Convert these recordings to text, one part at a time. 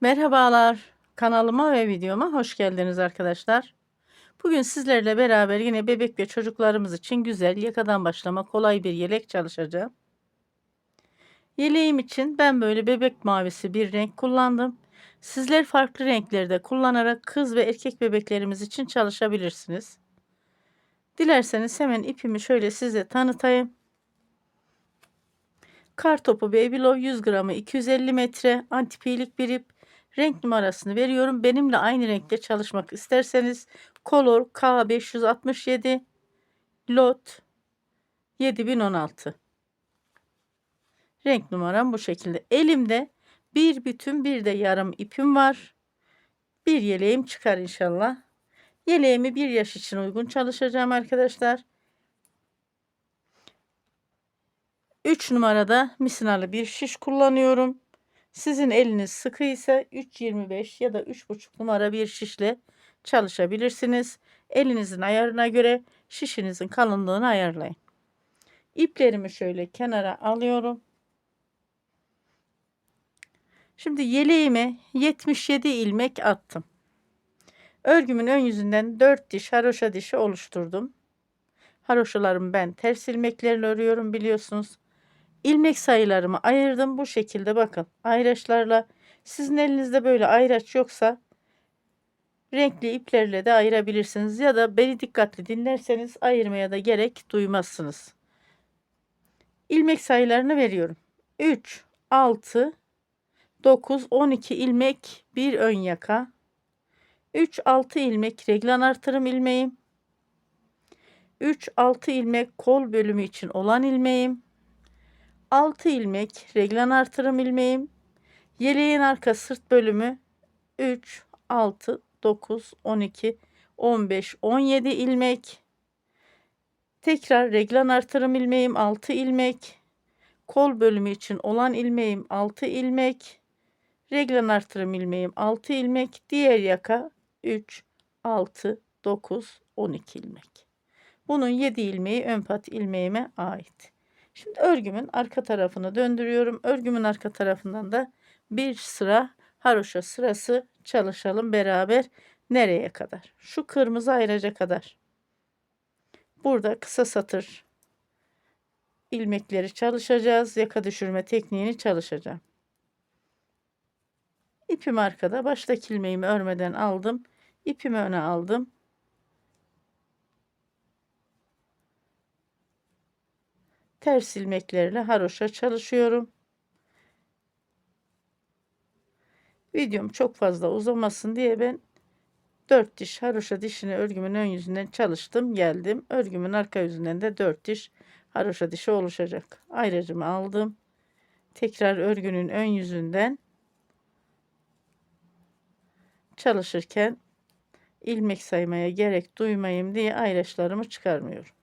Merhabalar, kanalıma ve videoma hoş geldiniz arkadaşlar. Bugün sizlerle beraber yine bebek ve çocuklarımız için güzel, yakadan başlama kolay bir yelek çalışacağım. Yeleğim için ben böyle bebek mavisi bir renk kullandım. Sizler farklı renklerde kullanarak kız ve erkek bebeklerimiz için çalışabilirsiniz. Dilerseniz hemen ipimi şöyle size tanıtayım. Kartopu Babylov 100 gramı 250 metre, antipilik bir ip. Renk numarasını veriyorum. Benimle aynı renkte çalışmak isterseniz Color K567 Lot 7016. Renk numaram bu şekilde. Elimde bir bütün bir de yarım ipim var. Bir yeleğim çıkar inşallah. Yeleğimi bir yaş için uygun çalışacağım arkadaşlar. 3 numarada misinalı bir şiş kullanıyorum. Sizin eliniz sıkı ise 3,25 ya da 3,5 numara bir şişle çalışabilirsiniz. Elinizin ayarına göre şişinizin kalınlığını ayarlayın. İplerimi şöyle kenara alıyorum. Şimdi yeleğime 77 ilmek attım. Örgümün ön yüzünden 4 diş haroşa dişi oluşturdum. Haroşalarımı ben ters ilmeklerle örüyorum biliyorsunuz. İlmek sayılarımı ayırdım bu şekilde, bakın ayraçlarla. Sizin elinizde böyle ayraç yoksa renkli iplerle de ayırabilirsiniz ya da beni dikkatli dinlerseniz ayırmaya da gerek duymazsınız. İlmek sayılarını veriyorum. 3, 6, 9, 12 ilmek bir ön yaka. 3, 6 ilmek reglan artırım ilmeğim. 3, 6 ilmek kol bölümü için olan ilmeğim. 6 ilmek reglan artırım ilmeğim. Yeleğin arka sırt bölümü 3, 6, 9, 12, 15, 17 ilmek. Tekrar reglan artırım ilmeğim 6 ilmek. Kol bölümü için olan ilmeğim 6 ilmek. Reglan artırım ilmeğim 6 ilmek. Diğer yaka 3, 6, 9, 12 ilmek. Bunun 7 ilmeği ön pat ilmeğime ait. Şimdi örgümün arka tarafını döndürüyorum. Örgümün arka tarafından da bir sıra haroşa sırası çalışalım beraber. Nereye kadar? Şu kırmızı ayraca kadar. Burada kısa satır ilmekleri çalışacağız. Yaka düşürme tekniğini çalışacağım. İpim arkada. Baştaki ilmeğimi örmeden aldım. İpimi öne aldım. Ters ilmeklerle haroşa çalışıyorum. Videom çok fazla uzamasın diye ben 4 diş haroşa dişini örgümün ön yüzünden çalıştım geldim. Örgümün arka yüzünden de 4 diş haroşa dişi oluşacak. Ayracımı aldım. Tekrar örgünün ön yüzünden çalışırken ilmek saymaya gerek duymayayım diye ayraçlarımı çıkarmıyorum.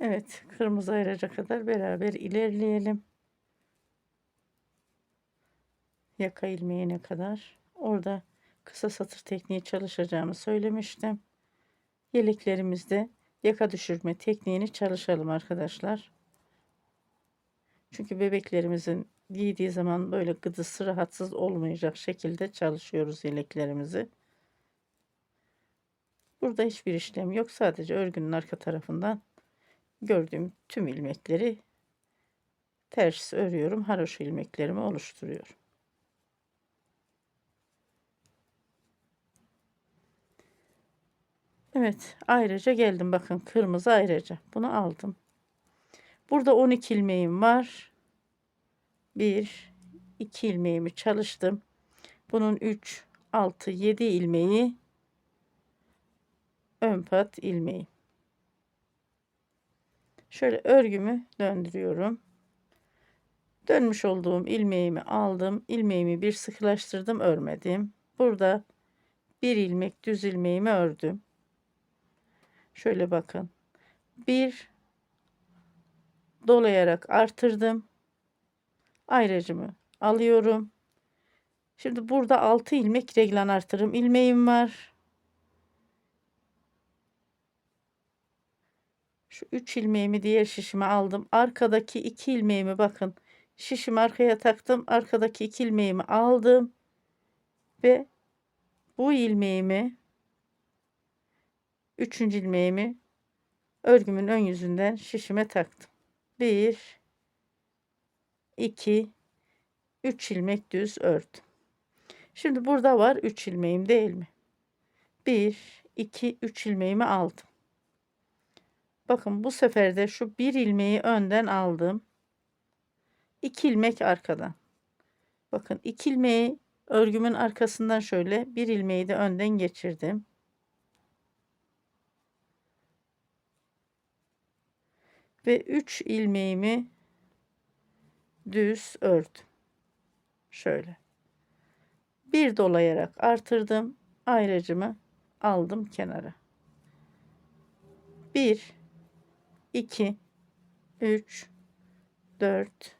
Evet, kırmızı ayraca kadar beraber ilerleyelim. Yaka ilmeğine kadar. Orada kısa satır tekniği çalışacağımı söylemiştim. Yeleklerimizde yaka düşürme tekniğini çalışalım arkadaşlar. Çünkü bebeklerimizin giydiği zaman böyle gıdısı rahatsız olmayacak şekilde çalışıyoruz yeleklerimizi. Burada hiçbir işlem yok. Sadece örgünün arka tarafından gördüğüm tüm ilmekleri ters örüyorum. Haroşa ilmeklerimi oluşturuyorum. Evet, ayrıca geldim. Bakın kırmızı ayrıca. Bunu aldım. Burada 12 ilmeğim var. 1, 2 ilmeğimi çalıştım. Bunun 3, 6, 7 ilmeği ön pat ilmeği. Şöyle örgümü döndürüyorum. Dönmüş olduğum ilmeğimi aldım. İlmeğimi bir sıkılaştırdım, örmedim. Burada bir ilmek düz ilmeğimi ördüm. Şöyle bakın. Bir dolayarak artırdım. Ayracımı alıyorum. Şimdi burada 6 ilmek reglan artırım ilmeğim var. Şu 3 ilmeğimi diğer şişime aldım. Arkadaki 2 ilmeğimi bakın. Şişimi arkaya taktım. Arkadaki 2 ilmeğimi aldım. Ve bu ilmeğimi, 3. ilmeğimi örgümün ön yüzünden şişime taktım. 1 2 3 ilmek düz ördüm. Şimdi burada var 3 ilmeğim, değil mi? 1 2 3 ilmeğimi aldım. Bakın bu sefer de şu bir ilmeği önden aldım. 2 ilmek arkadan. Bakın 2 ilmeği örgümün arkasından şöyle, bir ilmeği de önden geçirdim. Ve 3 ilmeğimi düz ördüm. Şöyle. Bir dolayarak artırdım. Ayracımı aldım kenara. 1 2 3 4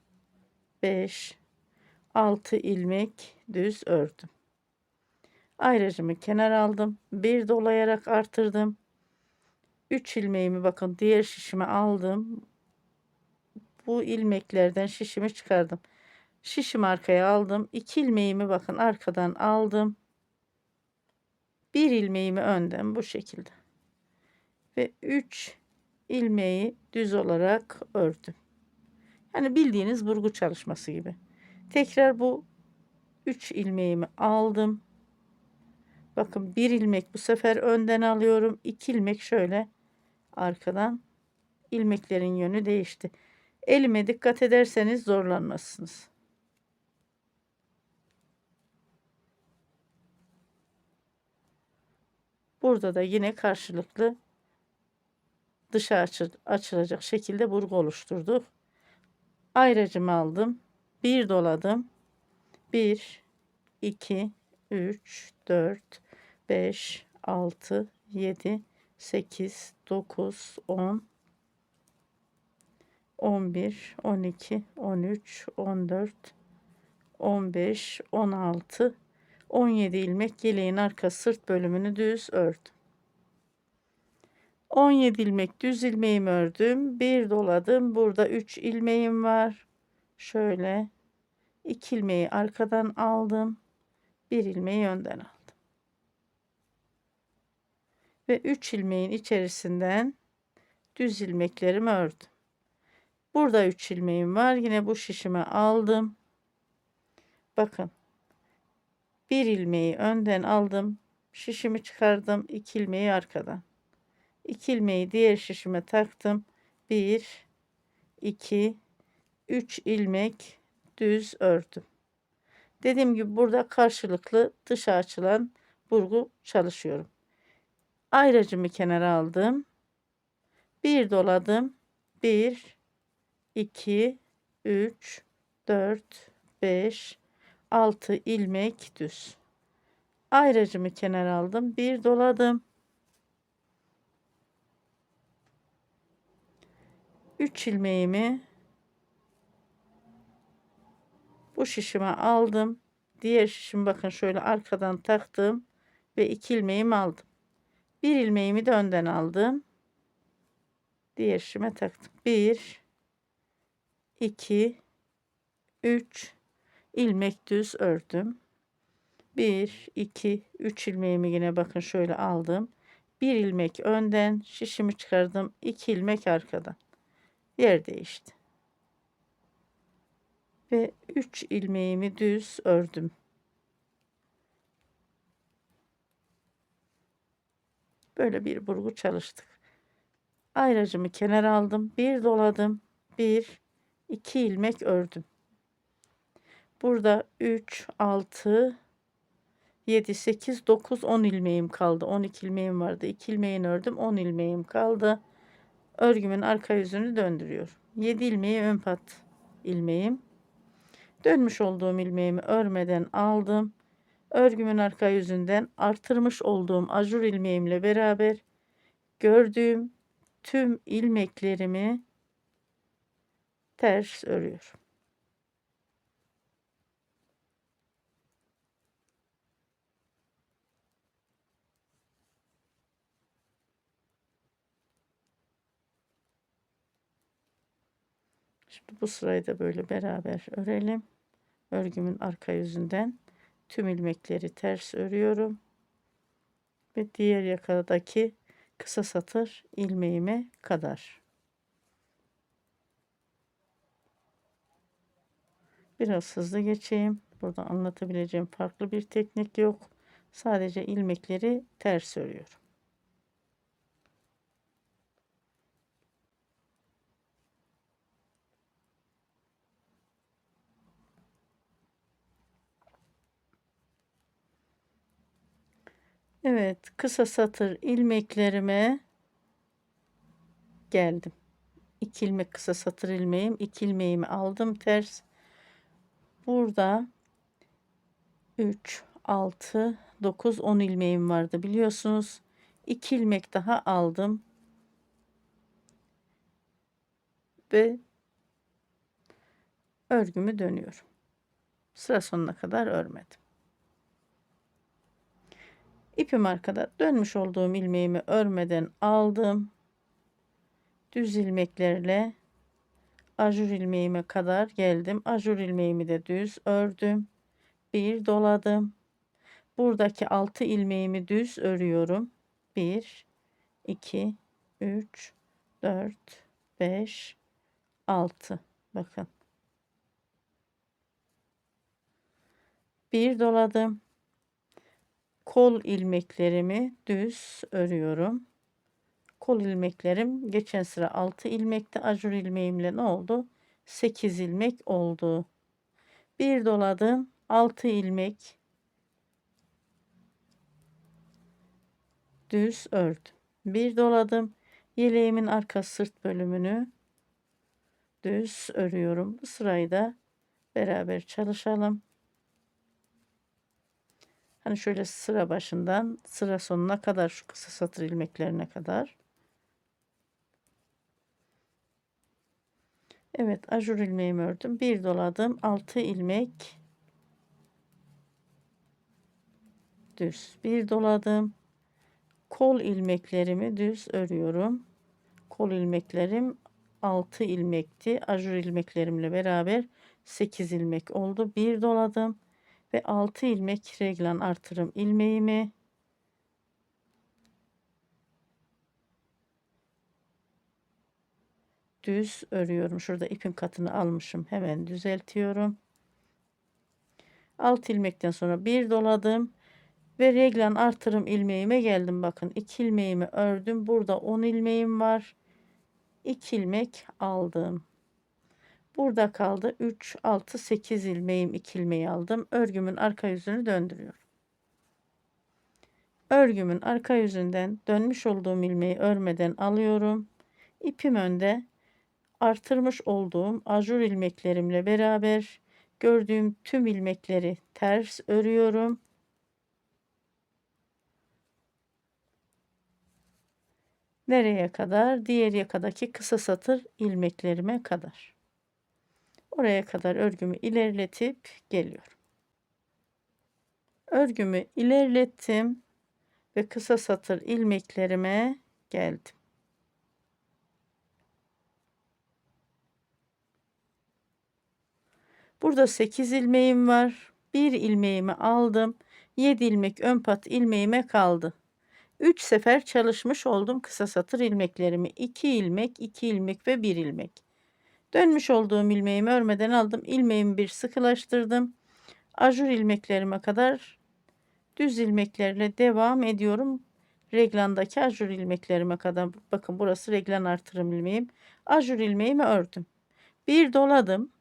5 6 ilmek düz ördüm. Ayracımı kenara aldım. Bir dolayarak artırdım. 3 ilmeğimi bakın diğer şişime aldım. Bu ilmeklerden şişimi çıkardım. Şişimi arkaya aldım. 2 ilmeğimi bakın arkadan aldım. Bir ilmeğimi önden bu şekilde. Ve 3 ilmeği düz olarak ördüm. Yani bildiğiniz burgu çalışması gibi. Tekrar bu 3 ilmeğimi aldım. Bakın bir ilmek bu sefer önden alıyorum. 2 ilmek şöyle arkadan. İlmeklerin yönü değişti. Elime dikkat ederseniz zorlanmazsınız. Burada da yine karşılıklı dışa açılacak şekilde burgu oluşturduk. Ayracımı aldım. Bir doladım. 1 2 3 4 5 6 7 8 9 10 11 12 13 14 15 16 17 ilmek yeleğin arka sırt bölümünü düz ördüm. 17 ilmek düz ilmeğimi ördüm. Bir doladım. Burada 3 ilmeğim var. Şöyle 2 ilmeği arkadan aldım. Bir ilmeği önden aldım. Ve 3 ilmeğin içerisinden düz ilmeklerimi ördüm. Burada 3 ilmeğim var. Yine bu şişime aldım. Bakın. Bir ilmeği önden aldım. Şişimi çıkardım. 2 ilmeği arkadan. 2 ilmeği diğer şişime taktım. 1 2 3 ilmek düz ördüm. Dediğim gibi burada karşılıklı dışa açılan burgu çalışıyorum. Ayracımı kenara aldım. Bir doladım. 1 2 3 4 5 6 ilmek düz. Ayracımı kenara aldım. Bir doladım. 3 ilmeğimi bu şişime aldım. Diğer şişimi bakın şöyle arkadan taktım ve 2 ilmeğimi aldım. Bir ilmeğimi de önden aldım. Diğer şişime taktım. 1 2 3 ilmek düz ördüm. 1 2 3 ilmeğimi yine bakın şöyle aldım. Bir ilmek önden şişimi çıkardım. 2 ilmek arkadan. Yer değişti. Ve 3 ilmeğimi düz ördüm. Böyle bir burgu çalıştık. Ayracımı kenara aldım. Bir doladım. 1 2 ilmek ördüm. Burada 3 6 7 8 9 10 ilmeğim kaldı. 12 ilmeğim vardı. 2 ilmeğini ördüm. 10 ilmeğim kaldı. Örgümün arka yüzünü döndürüyorum. 7 ilmeği ön pat ilmeğim. Dönmüş olduğum ilmeğimi örmeden aldım. Örgümün arka yüzünden artırmış olduğum ajur ilmeğimle beraber gördüğüm tüm ilmeklerimi ters örüyorum. Şimdi bu sırayı da böyle beraber örelim. Örgümün arka yüzünden tüm ilmekleri ters örüyorum ve diğer yakadaki kısa satır ilmeğime kadar. Biraz hızlı geçeyim. Burada anlatabileceğim farklı bir teknik yok. Sadece ilmekleri ters örüyorum. Evet, kısa satır ilmeklerime geldim. 2 ilmek kısa satır ilmeğim, 2 ilmeğimi aldım ters. Burada 3, 6, 9, 10 ilmeğim vardı biliyorsunuz. 2 ilmek daha aldım ve örgümü dönüyorum. Sıra sonuna kadar örmedim. İpim arkada, dönmüş olduğum ilmeğimi örmeden aldım. Düz ilmeklerle ajur ilmeğime kadar geldim. Ajur ilmeğimi de düz ördüm. Bir doladım. Buradaki 6 ilmeğimi düz örüyorum. 1, 2, 3, 4, 5, 6. Bakın. Bir doladım. Kol ilmeklerimi düz örüyorum. Kol ilmeklerim geçen sıra 6 ilmekte, ajur ilmeğimle ne oldu? 8 ilmek oldu. Bir doladım. 6 ilmek düz ördüm. Bir doladım. Yeleğimin arka sırt bölümünü düz örüyorum. Bu sırayı da beraber çalışalım. Hani şöyle sıra başından sıra sonuna kadar, şu kısa satır ilmeklerine kadar. Evet, ajur ilmeğimi ördüm. Bir doladım. 6 ilmek düz. Bir doladım. Kol ilmeklerimi düz örüyorum. Kol ilmeklerim 6 ilmekti. Ajur ilmeklerimle beraber 8 ilmek oldu. Bir doladım ve 6 ilmek reglan artırım ilmeğimi düz örüyorum. Şurada ipin katını almışım. Hemen düzeltiyorum. 6 ilmekten sonra bir doladım ve reglan artırım ilmeğime geldim. Bakın 2 ilmeğimi ördüm. Burada 10 ilmeğim var. 2 ilmek aldım. Burada kaldı 3, 6, 8 ilmeğim, 2 ilmeği aldım. Örgümün arka yüzünü döndürüyorum. Örgümün arka yüzünden dönmüş olduğum ilmeği örmeden alıyorum. İpim önde, artırmış olduğum ajur ilmeklerimle beraber gördüğüm tüm ilmekleri ters örüyorum. Nereye kadar? Diğer yakadaki kısa satır ilmeklerime kadar. Oraya kadar örgümü ilerletip geliyorum. Örgümü ilerlettim ve kısa satır ilmeklerime geldim. Burada 8 ilmeğim var. Bir ilmeğimi aldım. 7 ilmek ön pat ilmeğime kaldı. 3 sefer çalışmış oldum kısa satır ilmeklerimi. 2 ilmek, 2 ilmek ve 1 ilmek. Dönmüş olduğum ilmeğimi örmeden aldım. İlmeğimi bir sıkılaştırdım. Ajur ilmeklerime kadar düz ilmeklerle devam ediyorum. Reglandaki ajur ilmeklerime kadar. Bakın burası reglan artırım ilmeğim. Ajur ilmeğimi ördüm. Bir doladım.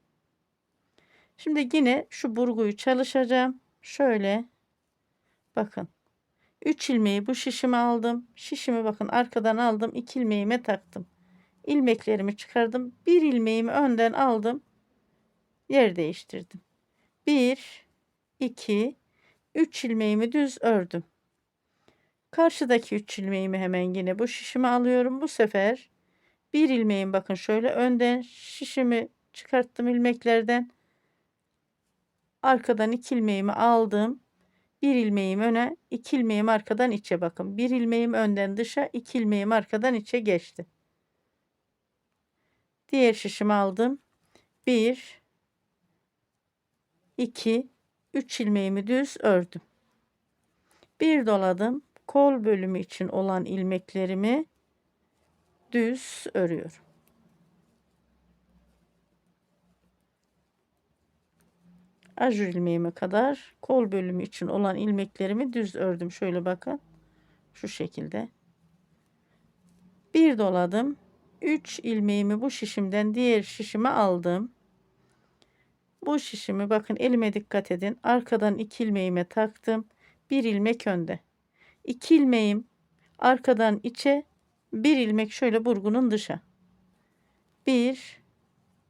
Şimdi yine şu burguyu çalışacağım. Şöyle bakın. 3 ilmeği bu şişime aldım. Şişimi bakın arkadan aldım. 2 ilmeğime taktım. İlmeklerimi çıkardım. Bir ilmeğimi önden aldım. Yer değiştirdim. 1, 2, 3 ilmeğimi düz ördüm. Karşıdaki 3 ilmeğimi hemen yine bu şişime alıyorum. Bu sefer bir ilmeğim, bakın şöyle önden şişimi çıkarttım ilmeklerden. Arkadan 2 ilmeğimi aldım. Bir ilmeğim öne, 2 ilmeğim arkadan içe, bakın. Bir ilmeğim önden dışa, 2 ilmeğim arkadan içe geçti. Diğer şişimi aldım. 1, 2, 3 ilmeğimi düz ördüm. Bir doladım. Kol bölümü için olan ilmeklerimi düz örüyorum. Ajur ilmeğime kadar kol bölümü için olan ilmeklerimi düz ördüm. Şöyle bakın. Şu şekilde. Bir doladım. 3 ilmeğimi bu şişimden diğer şişime aldım. Bu şişimi, bakın elime dikkat edin. Arkadan 2 ilmeğime taktım. Bir ilmek önde. 2 ilmeğim arkadan içe, bir ilmek şöyle burgunun dışa. 1,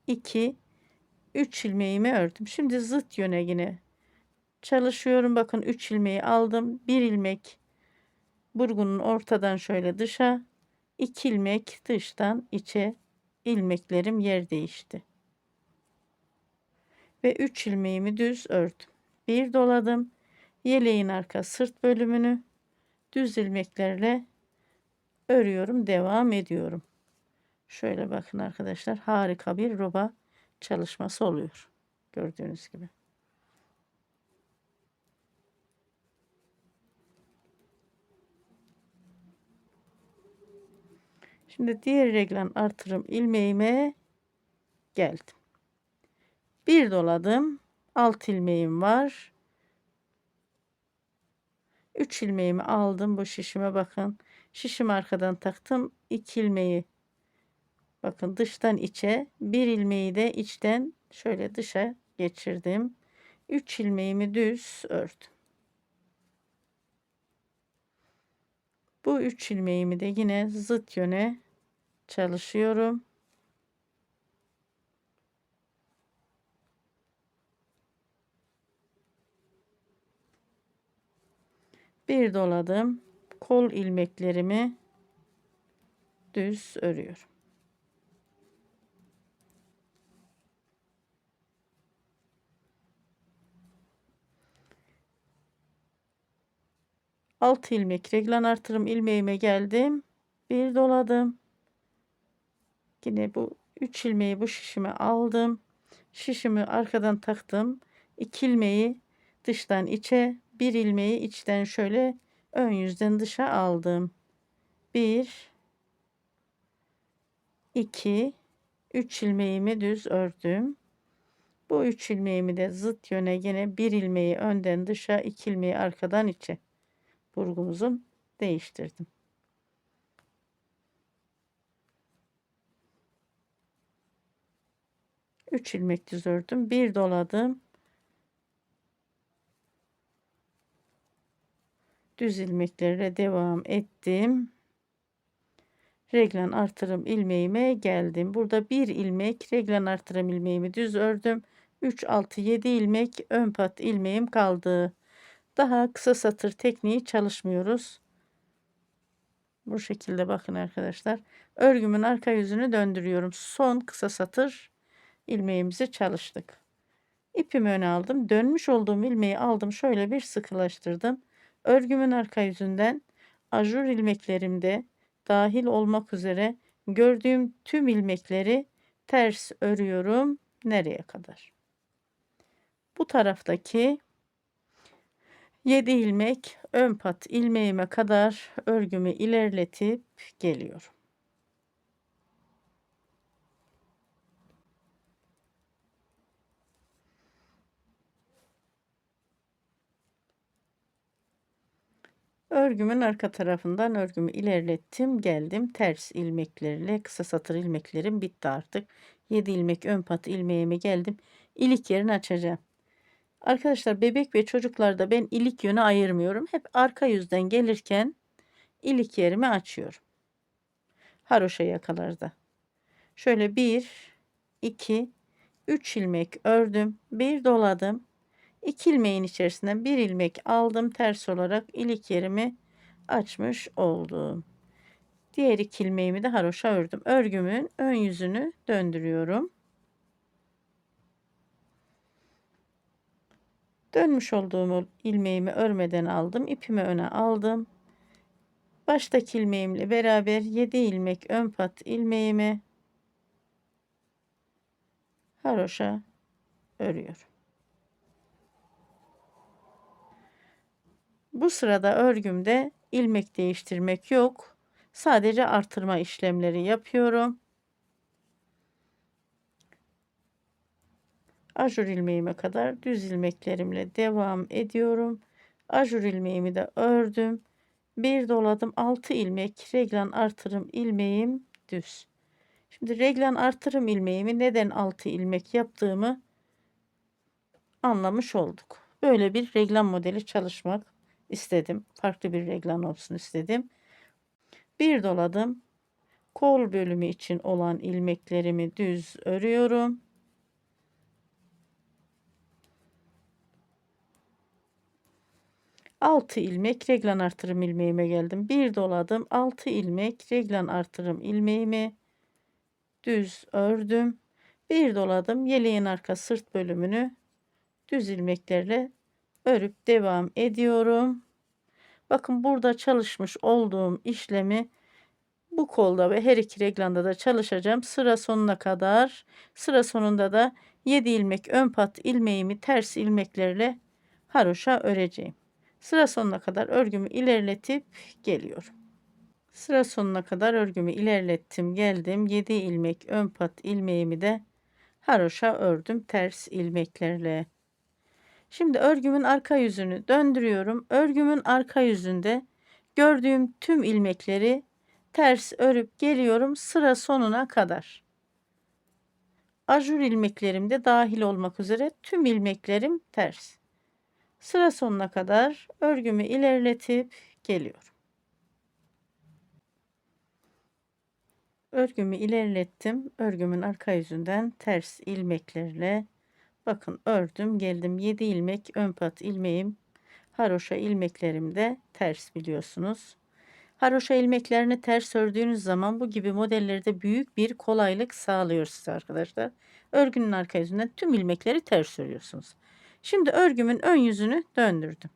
2, 3 ilmeğimi ördüm. Şimdi zıt yöne yine çalışıyorum. Bakın 3 ilmeği aldım. Bir ilmek burgunun ortadan şöyle dışa, 2 ilmek dıştan içe, ilmeklerim yer değişti. Ve 3 ilmeğimi düz ördüm. Bir doladım. Yeleğin arka sırt bölümünü düz ilmeklerle örüyorum, devam ediyorum. Şöyle bakın arkadaşlar, harika bir roba çalışması oluyor. Gördüğünüz gibi. Şimdi diğer reglen artırım ilmeğime geldim. Bir doladım. Alt ilmeğim var. 3 ilmeğimi aldım bu şişime, bakın. Şişimi arkadan taktım. 2 ilmeği, bakın, dıştan içe, bir ilmeği de içten şöyle dışa geçirdim. 3 ilmeğimi düz ördüm. Bu 3 ilmeğimi de yine zıt yöne çalışıyorum. Bir doladım. Kol ilmeklerimi düz örüyorum. Alt ilmek reglen artırım ilmeğime geldim. Bir doladım. Yine bu 3 ilmeği bu şişime aldım. Şişimi arkadan taktım. 2 ilmeği dıştan içe, bir ilmeği içten şöyle ön yüzden dışa aldım. 1, 2, 3 ilmeğimi düz ördüm. Bu 3 ilmeğimi de zıt yöne yine bir ilmeği önden dışa, 2 ilmeği arkadan içe burgumuzun değiştirdim. Üç ilmek düz ördüm. Bir doladım. Düz ilmeklerle devam ettim. Reglen artırım ilmeğime geldim. Burada bir ilmek reglen artırım ilmeğimi düz ördüm. 3, 6, 7 ilmek ön pat ilmeğim kaldı. Daha kısa satır tekniği çalışmıyoruz. Bu şekilde bakın arkadaşlar. Örgümün arka yüzünü döndürüyorum. Son kısa satır ilmeğimizi çalıştık. İpimi öne aldım. Dönmüş olduğum ilmeği aldım. Şöyle bir sıkılaştırdım. Örgümün arka yüzünden ajur ilmeklerimde dahil olmak üzere gördüğüm tüm ilmekleri ters örüyorum. Nereye kadar? Bu taraftaki 7 ilmek ön pat ilmeğime kadar örgümü ilerletip geliyorum. Örgümün arka tarafından örgümü ilerlettim, geldim. Ters ilmeklerle kısa satır ilmeklerim bitti artık. 7 ilmek ön pat ilmeğime geldim. İlik yerini açacağım. Arkadaşlar, bebek ve çocuklarda ben ilik yönü ayırmıyorum. Hep arka yüzden gelirken ilik yerimi açıyorum. Haroşa yakalarda. Şöyle 1, 2, 3 ilmek ördüm. Bir doladım. 2 ilmeğin içerisinden 1 ilmek aldım. Ters olarak ilik yerimi açmış oldum. Diğer 2 ilmeğimi de haroşa ördüm. Örgümün ön yüzünü döndürüyorum. Dönmüş olduğum ilmeğimi örmeden aldım. İpimi öne aldım. Baştaki ilmeğimle beraber 7 ilmek ön pat ilmeğimi haroşa örüyorum. Bu sırada örgümde ilmek değiştirmek yok. Sadece artırma işlemleri yapıyorum. Ajur ilmeğime kadar düz ilmeklerimle devam ediyorum. Ajur ilmeğimi de ördüm. Bir doladım, 6 ilmek reglan artırım ilmeğim düz. Şimdi reglan artırım ilmeğimi neden 6 ilmek yaptığımı anlamış olduk. Böyle bir reglan modeli çalışmak istedim. Farklı bir reglan olsun istedim. Bir doladım. Kol bölümü için olan ilmeklerimi düz örüyorum. Altı ilmek reglan artırım ilmeğime geldim. Bir doladım. 6 ilmek reglan artırım ilmeğimi düz ördüm. Bir doladım. Yeleğin arka sırt bölümünü düz ilmeklerle örüp devam ediyorum. Bakın burada çalışmış olduğum işlemi bu kolda ve her iki reglanda da çalışacağım. Sıra sonuna kadar. Sıra sonunda da 7 ilmek ön pat ilmeğimi ters ilmeklerle haroşa öreceğim. Sıra sonuna kadar örgümü ilerletip geliyorum. Sıra sonuna kadar örgümü ilerlettim, geldim. 7 ilmek ön pat ilmeğimi de haroşa ördüm ters ilmeklerle. Şimdi örgümün arka yüzünü döndürüyorum. Örgümün arka yüzünde gördüğüm tüm ilmekleri ters örüp geliyorum sıra sonuna kadar. Ajur ilmeklerim de dahil olmak üzere tüm ilmeklerim ters. Sıra sonuna kadar örgümü ilerletip geliyorum. Örgümü ilerlettim. Örgümün arka yüzünden ters ilmeklerle bakın ördüm geldim. 7 ilmek ön pat ilmeğim, haroşa ilmeklerim de ters biliyorsunuz. Haroşa ilmeklerini ters ördüğünüz zaman bu gibi modellerde büyük bir kolaylık sağlıyor size arkadaşlar. Örgünün arka yüzünden tüm ilmekleri ters örüyorsunuz. Şimdi örgümün ön yüzünü döndürdüm.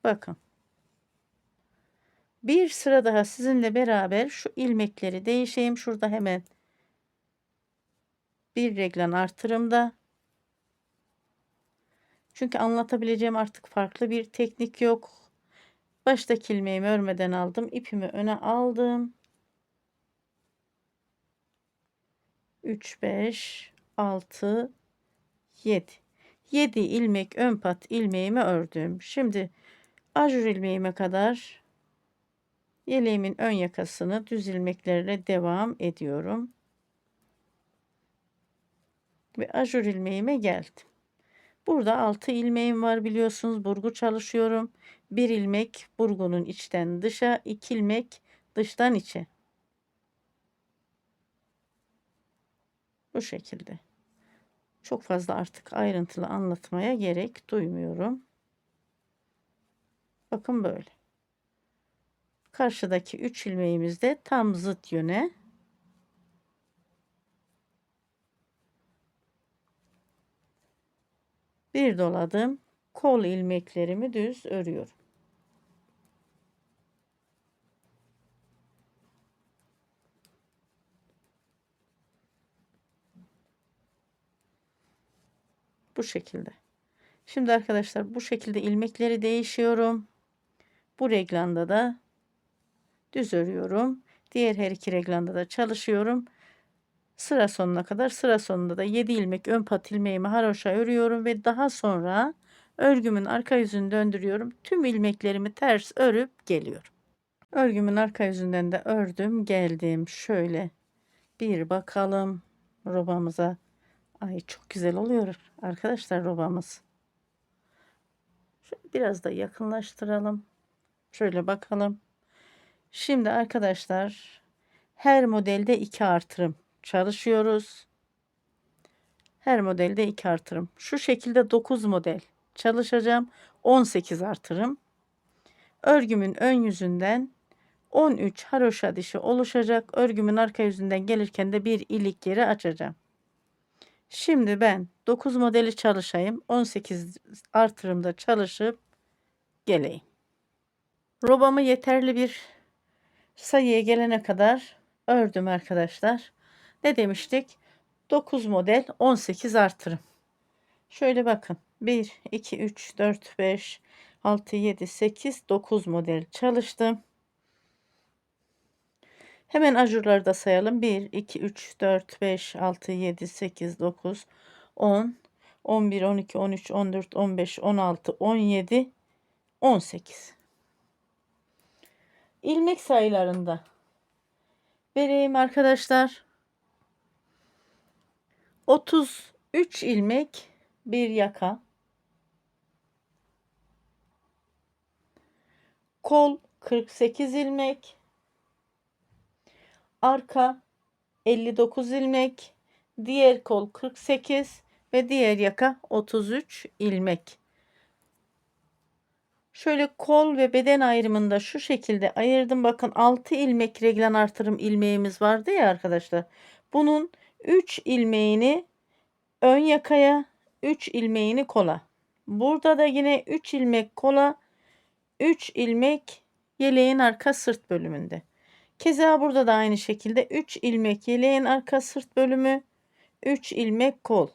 Bakın. Bir sıra daha sizinle beraber şu ilmekleri değişeyim. Şurada hemen bir reglan artırımda. Çünkü anlatabileceğim artık farklı bir teknik yok. Baştaki ilmeğimi örmeden aldım. İpimi öne aldım. 3, 5, 6, 7. 7 ilmek ön pat ilmeğimi ördüm. Şimdi ajur ilmeğime kadar yeleğimin ön yakasını düz ilmeklerle devam ediyorum. Ve ajur ilmeğime geldim. Burada 6 ilmeğim var biliyorsunuz. Burgu çalışıyorum. 1 ilmek burgunun içten dışa, 2 ilmek dıştan içe. Bu şekilde. Çok fazla artık ayrıntılı anlatmaya gerek duymuyorum. Bakın böyle. Karşıdaki 3 ilmeğimiz de tam zıt yöne. Bir doladım. Kol ilmeklerimi düz örüyorum. Bu şekilde. Şimdi arkadaşlar bu şekilde ilmekleri değişiyorum. Bu reglanda da düz örüyorum. Diğer her iki reglanda da çalışıyorum. Sıra sonuna kadar, sıra sonunda da 7 ilmek ön pat ilmeğimi haroşa örüyorum ve daha sonra örgümün arka yüzünü döndürüyorum. Tüm ilmeklerimi ters örüp geliyorum. Örgümün arka yüzünden de ördüm, geldim. Şöyle bir bakalım robamıza. Ay çok güzel oluyor arkadaşlar robamız. Şöyle biraz da yakınlaştıralım. Şöyle bakalım. Şimdi arkadaşlar her modelde 2 artırım çalışıyoruz. Her modelde 2 artırım. Şu şekilde 9 model çalışacağım. 18 artırım. Örgümün ön yüzünden 13 haroşa dişi oluşacak. Örgümün arka yüzünden gelirken de bir ilik yeri açacağım. Şimdi ben 9 modeli çalışayım. 18 artırımda çalışıp geleyim. Robamı yeterli bir sayıya gelene kadar ördüm arkadaşlar. Ne demiştik? 9 model 18 artırım. Şöyle bakın. 1, 2, 3, 4, 5, 6, 7, 8, 9 model çalıştım. Hemen ajurları da sayalım. 1, 2, 3, 4, 5, 6, 7, 8, 9, 10, 11, 12, 13, 14, 15, 16, 17, 18. İlmek sayılarında vereyim arkadaşlar. 33 ilmek bir yaka. Kol 48 ilmek. Arka 59 ilmek. Diğer kol 48 ve diğer yaka 33 ilmek. Şöyle kol ve beden ayrımında şu şekilde ayırdım. Bakın 6 ilmek reglen artırım ilmeğimiz vardı ya arkadaşlar. Bunun 3 ilmeğini ön yakaya, 3 ilmeğini kola. Burada da yine 3 ilmek kola, 3 ilmek yeleğin arka sırt bölümünde. Keza burada da aynı şekilde 3 ilmek yeleğin arka sırt bölümü, 3 ilmek kol.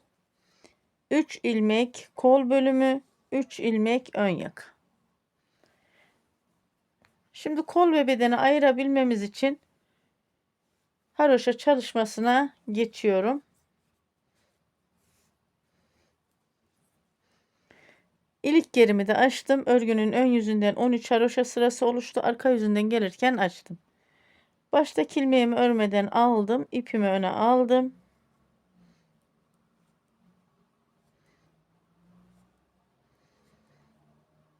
3 ilmek kol bölümü, 3 ilmek ön yaka. Şimdi kol ve bedeni ayırabilmemiz için haroşa çalışmasına geçiyorum. İlik gerimi de açtım. Örgünün ön yüzünden 13 haroşa sırası oluştu. Arka yüzünden gelirken açtım. Baştaki ilmeğimi örmeden aldım. İpimi öne aldım.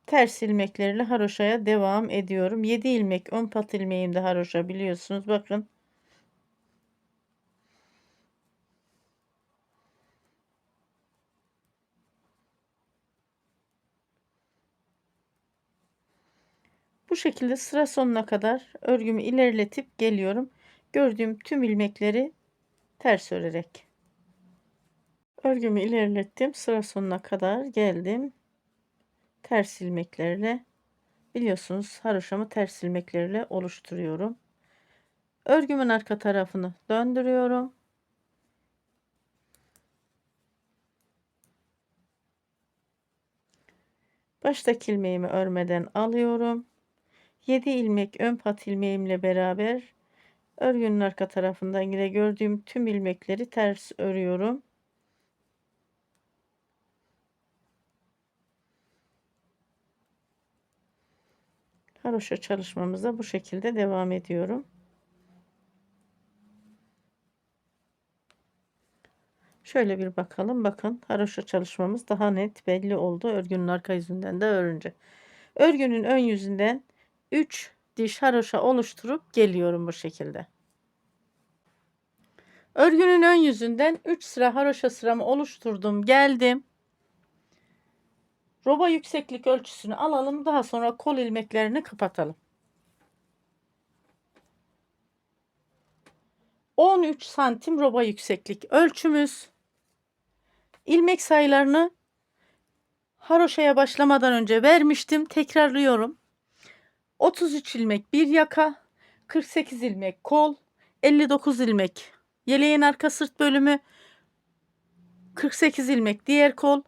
Ters ilmeklerle haroşaya devam ediyorum. 7 ilmek ön pat ilmeğimde haroşa biliyorsunuz. Bakın. Bu şekilde sıra sonuna kadar örgümü ilerletip geliyorum. Gördüğüm tüm ilmekleri ters örerek. Örgümü ilerlettim. Sıra sonuna kadar geldim. Ters ilmeklerle biliyorsunuz haroşamı ters ilmeklerle oluşturuyorum. Örgümün arka tarafını döndürüyorum. Baştaki ilmeğimi örmeden alıyorum. 7 ilmek ön pat ilmeğimle beraber örgünün arka tarafından yine gördüğüm tüm ilmekleri ters örüyorum. Haroşa çalışmamıza bu şekilde devam ediyorum. Şöyle bir bakalım. Bakın haroşa çalışmamız daha net belli oldu. Örgünün arka yüzünden de örünce. Örgünün ön yüzünden 3 diş haroşa oluşturup geliyorum bu şekilde. Örgünün ön yüzünden 3 sıra haroşa sıramı oluşturdum. Geldim. Roba yükseklik ölçüsünü alalım. Daha sonra kol ilmeklerini kapatalım. 13 santim roba yükseklik ölçümüz. İlmek sayılarını haroşaya başlamadan önce vermiştim. Tekrarlıyorum. 33 ilmek bir yaka, 48 ilmek kol, 59 ilmek yeleğin arka sırt bölümü, 48 ilmek diğer kol,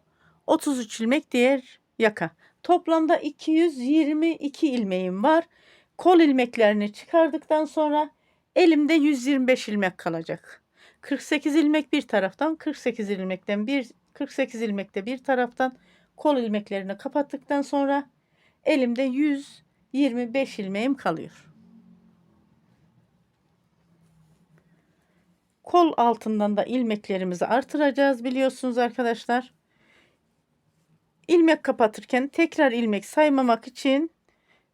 33 ilmek diğer yaka. Toplamda 222 ilmeğim var. Kol ilmeklerini çıkardıktan sonra elimde 125 ilmek kalacak. 48 ilmek bir taraftan, 48 ilmekte bir taraftan kol ilmeklerini kapattıktan sonra elimde 125 ilmeğim kalıyor. Kol altından da ilmeklerimizi artıracağız biliyorsunuz arkadaşlar. İlmek kapatırken tekrar ilmek saymamak için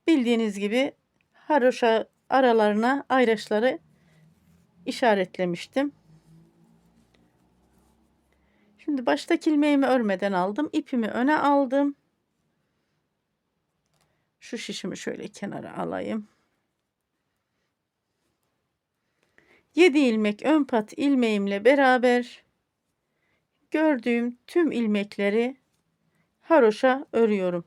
bildiğiniz gibi haroşa aralarına ayraçları işaretlemiştim. Şimdi baştaki ilmeğimi örmeden aldım. İpimi öne aldım. Şu şişimi şöyle kenara alayım. 7 ilmek ön pat ilmeğimle beraber gördüğüm tüm ilmekleri haroşa örüyorum.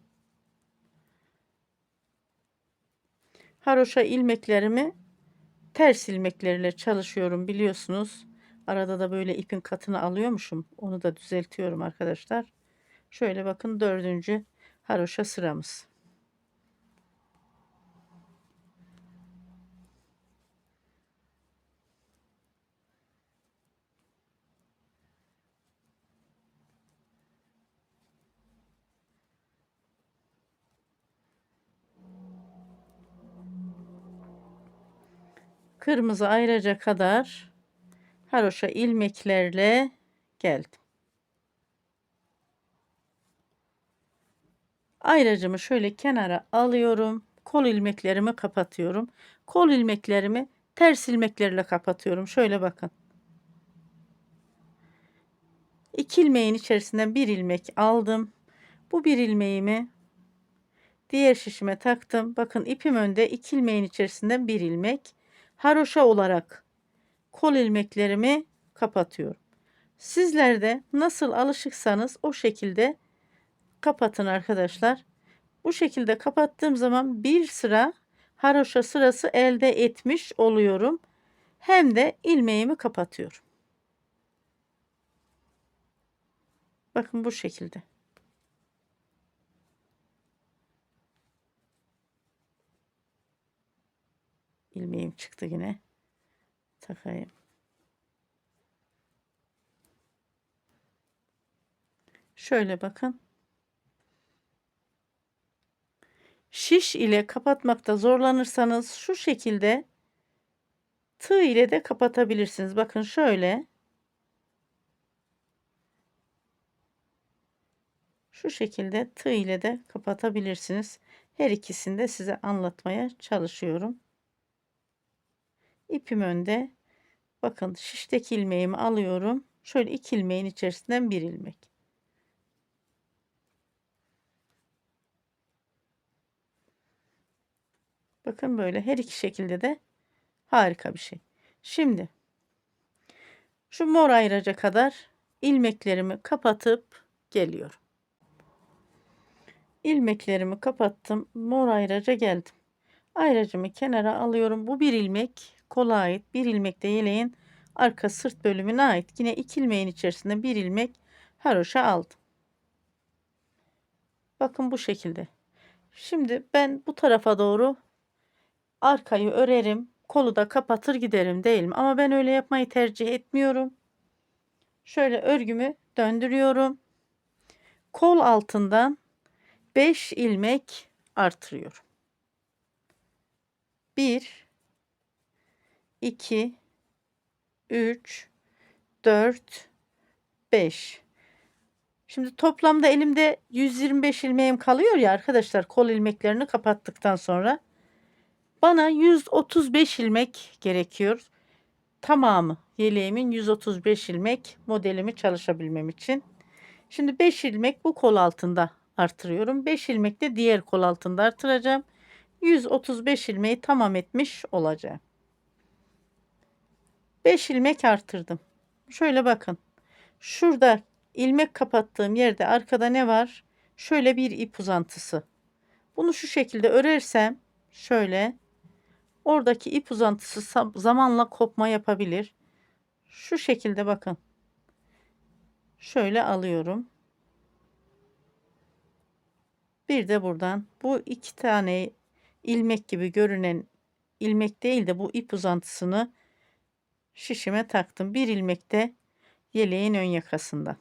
Haroşa ilmeklerimi ters ilmeklerle çalışıyorum biliyorsunuz. Arada da böyle ipin katını alıyormuşum. Onu da düzeltiyorum arkadaşlar. Şöyle bakın 4. haroşa sıramız. Kırmızı ayraca kadar haroşa ilmeklerle geldim. Ayracımı şöyle kenara alıyorum. Kol ilmeklerimi kapatıyorum. Kol ilmeklerimi ters ilmeklerle kapatıyorum. Şöyle bakın. 2 ilmeğin içerisinden 1 ilmek aldım. Bu 1 ilmeğimi diğer şişime taktım. Bakın ipim önde, 2 ilmeğin içerisinden 1 ilmek. Haroşa olarak kol ilmeklerimi kapatıyorum. Sizler de nasıl alışıksanız o şekilde kapatın arkadaşlar. Bu şekilde kapattığım zaman bir sıra haroşa sırası elde etmiş oluyorum. Hem de ilmeğimi kapatıyorum. Bakın bu şekilde. İlmeğim çıktı yine. Takayım. Şöyle bakın. Şiş ile kapatmakta zorlanırsanız şu şekilde tığ ile de kapatabilirsiniz. Bakın şöyle. Şu şekilde tığ ile de kapatabilirsiniz. Her ikisini de size anlatmaya çalışıyorum. İpim önde. Bakın şişteki ilmeğimi alıyorum. Şöyle 2 ilmeğin içerisinden 1 ilmek. Bakın böyle her iki şekilde de harika bir şey. Şimdi şu mor ayraca kadar ilmeklerimi kapatıp geliyorum. İlmeklerimi kapattım. Mor ayraca geldim. Ayracımı kenara alıyorum. Bu bir ilmek kola ait. Bir ilmek de yeleğin arka sırt bölümüne ait. Yine 2 ilmeğin içerisinde 1 ilmek haroşa aldım. Bakın bu şekilde. Şimdi ben bu tarafa doğru arkayı örerim. Kolu da kapatır giderim değil mi? Ama ben öyle yapmayı tercih etmiyorum. Şöyle örgümü döndürüyorum. Kol altından 5 ilmek artırıyorum. 1 2 3 4 5. Şimdi toplamda elimde 125 ilmeğim kalıyor ya arkadaşlar, kol ilmeklerini kapattıktan sonra bana 135 ilmek gerekiyor. Tamamı yeleğimin 135 ilmek modelimi çalışabilmem için. Şimdi 5 ilmek bu kol altında artırıyorum. 5 ilmek de diğer kol altında artıracağım. 135 ilmeği tamam etmiş olacağım. 5 ilmek artırdım. Şöyle bakın. Şurada ilmek kapattığım yerde arkada ne var? Şöyle bir ip uzantısı. Bunu şu şekilde örersem şöyle oradaki ip uzantısı zamanla kopma yapabilir. Şu şekilde bakın. Şöyle alıyorum. Bir de buradan bu 2 tane ilmek gibi görünen ilmek değil de bu ip uzantısını şişime taktım. Bir ilmek de yeleğin ön yakasında.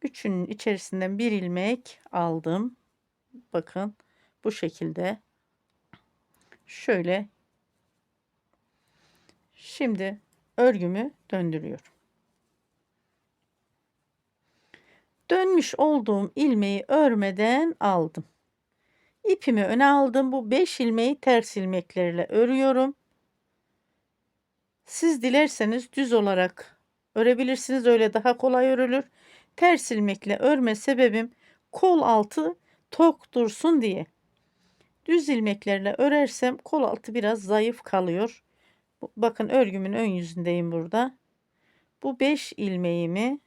Üçünün içerisinden bir ilmek aldım. Bakın bu şekilde. Şöyle. Şimdi örgümü döndürüyorum. Dönmüş olduğum ilmeği örmeden aldım. İpimi öne aldım. Bu 5 ilmeği ters ilmeklerle örüyorum. Siz dilerseniz düz olarak örebilirsiniz. Öyle daha kolay örülür. Ters ilmekle örme sebebim kol altı tok dursun diye. Düz ilmeklerle örersem kol altı biraz zayıf kalıyor. Bakın örgümün ön yüzündeyim burada. Bu 5 ilmeğimi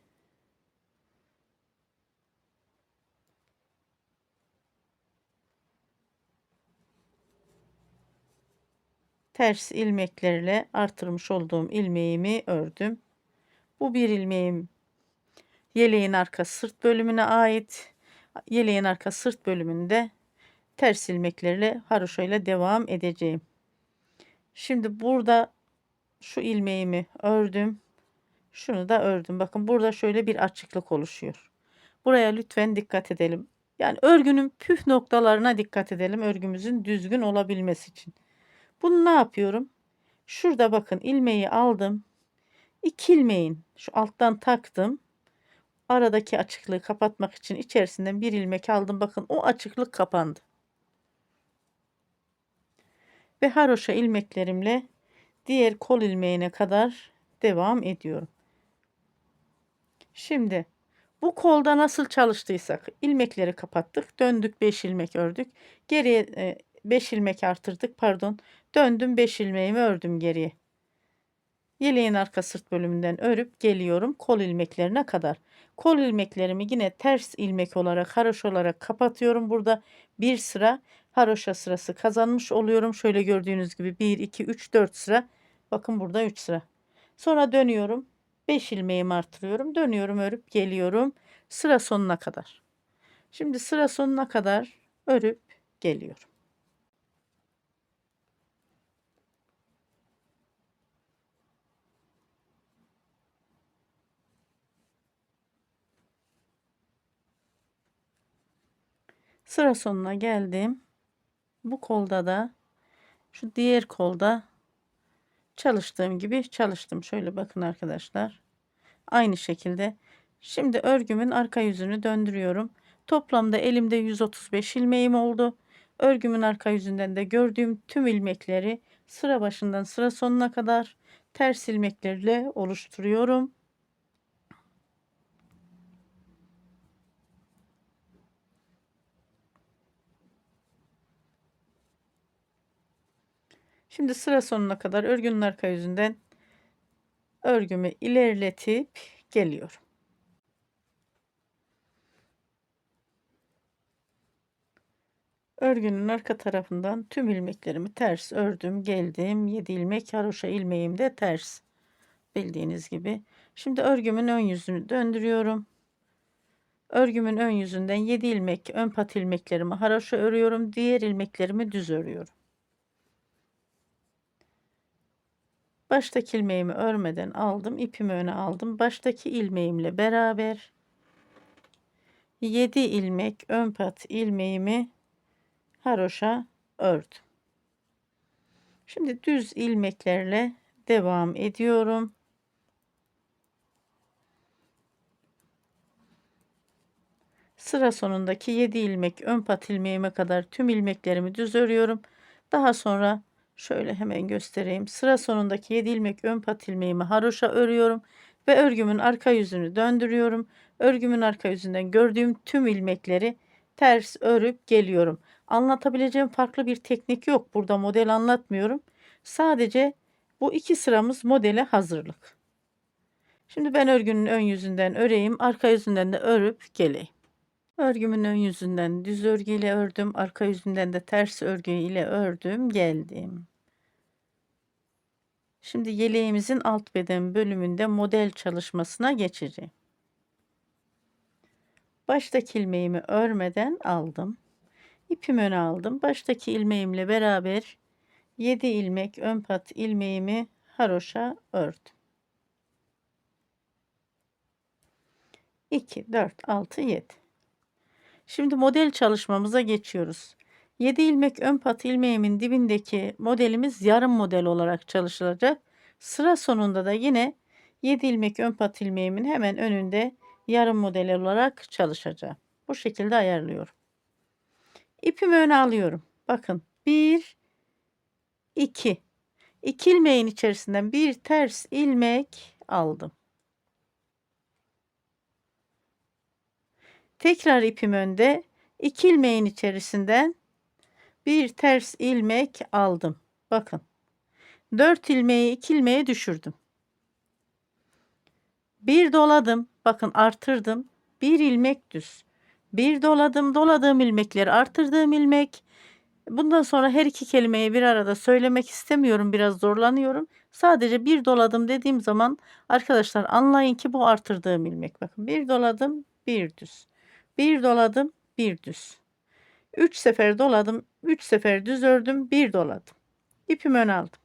ters ilmeklerle artırmış olduğum ilmeğimi ördüm. Bu bir ilmeğim yeleğin arka sırt bölümüne ait. Yeleğin arka sırt bölümünde ters ilmeklerle haroşa ile devam edeceğim. Şimdi burada şu ilmeğimi ördüm. Şunu da ördüm. Bakın burada şöyle bir açıklık oluşuyor. Buraya lütfen dikkat edelim. Yani örgünün püf noktalarına dikkat edelim. Örgümüzün düzgün olabilmesi için. Bunu ne yapıyorum? Şurada bakın ilmeği aldım. İki ilmeğin şu alttan taktım. Aradaki açıklığı kapatmak için içerisinden bir ilmek aldım. Bakın o açıklık kapandı. Ve haroşa ilmeklerimle diğer kol ilmeğine kadar devam ediyorum. Şimdi bu kolda nasıl çalıştıysak ilmekleri kapattık. Döndük 5 ilmek ördük. Geriye 5 ilmek artırdık. Pardon. Döndüm 5 ilmeğimi ördüm geriye. Yeleğin arka sırt bölümünden örüp geliyorum kol ilmeklerine kadar. Kol ilmeklerimi yine ters ilmek olarak haroşa olarak kapatıyorum. Burada bir sıra haroşa sırası kazanmış oluyorum. Şöyle gördüğünüz gibi 1, 2, 3, 4 sıra. Bakın burada 3 sıra. Sonra dönüyorum. 5 ilmeğimi artırıyorum. Dönüyorum örüp geliyorum. Sıra sonuna kadar. Şimdi sıra sonuna kadar örüp geliyorum. Sıra sonuna geldim. Bu kolda da şu diğer kolda çalıştığım gibi çalıştım. Şöyle bakın arkadaşlar. Aynı şekilde. Şimdi örgümün arka yüzünü döndürüyorum. Toplamda elimde 135 ilmeğim oldu. Örgümün arka yüzünden de gördüğüm tüm ilmekleri sıra başından sıra sonuna kadar ters ilmeklerle oluşturuyorum. Şimdi sıra sonuna kadar örgünün arka yüzünden örgümü ilerletip geliyorum. Örgünün arka tarafından tüm ilmeklerimi ters ördüm, geldim. 7 ilmek haroşa ilmeğim de ters. Bildiğiniz gibi. Şimdi örgümün ön yüzünü döndürüyorum. Örgümün ön yüzünden 7 ilmek ön pat ilmeklerimi haroşa örüyorum. Diğer ilmeklerimi düz örüyorum. Baştaki ilmeğimi örmeden aldım. İpimi öne aldım. Baştaki ilmeğimle beraber 7 ilmek ön pat ilmeğimi haroşa ördüm. Şimdi düz ilmeklerle devam ediyorum. Sıra sonundaki 7 ilmek ön pat ilmeğime kadar tüm ilmeklerimi düz örüyorum. Daha sonra şöyle hemen göstereyim. Sıra sonundaki 7 ilmek ön pat ilmeğimi haroşa örüyorum ve örgümün arka yüzünü döndürüyorum. Örgümün arka yüzünden gördüğüm tüm ilmekleri ters örüp geliyorum. Anlatabileceğim farklı bir teknik yok. Burada model anlatmıyorum. Sadece bu iki sıramız modele hazırlık. Şimdi ben örgünün ön yüzünden öreyim, arka yüzünden de örüp geleyim. Örgümün ön yüzünden düz örgü ile ördüm. Arka yüzünden de ters örgü ile ördüm. Geldim. Şimdi yeleğimizin alt beden bölümünde model çalışmasına geçeceğim. Baştaki ilmeğimi örmeden aldım. İpimi öne aldım. Baştaki ilmeğimle beraber 7 ilmek ön pat ilmeğimi haroşa ördüm. 2, 4, 6, 7. Şimdi model çalışmamıza geçiyoruz. 7 ilmek ön pat ilmeğimin dibindeki modelimiz yarım model olarak çalışılacak. Sıra sonunda da yine 7 ilmek ön pat ilmeğimin hemen önünde yarım model olarak çalışacağım. Bu şekilde ayarlıyorum. İpimi öne alıyorum. Bakın 1, 2. 2 ilmeğin içerisinden bir ters ilmek aldım. Tekrar ipim önde. 2 ilmeğin içerisinden bir ters ilmek aldım. Bakın. 4 ilmeği 2 ilmeğe düşürdüm. Bir doladım. Bakın artırdım. Bir ilmek düz. Bir doladım. Doladığım ilmekleri artırdığım ilmek. Bundan sonra her iki kelimeyi bir arada söylemek istemiyorum. Biraz zorlanıyorum. Sadece bir doladım dediğim zaman arkadaşlar anlayın ki bu artırdığım ilmek. Bakın bir doladım, bir düz. Bir doladım, bir düz. 3 sefer doladım, 3 sefer düz ördüm, bir doladım. İpimi öne aldım.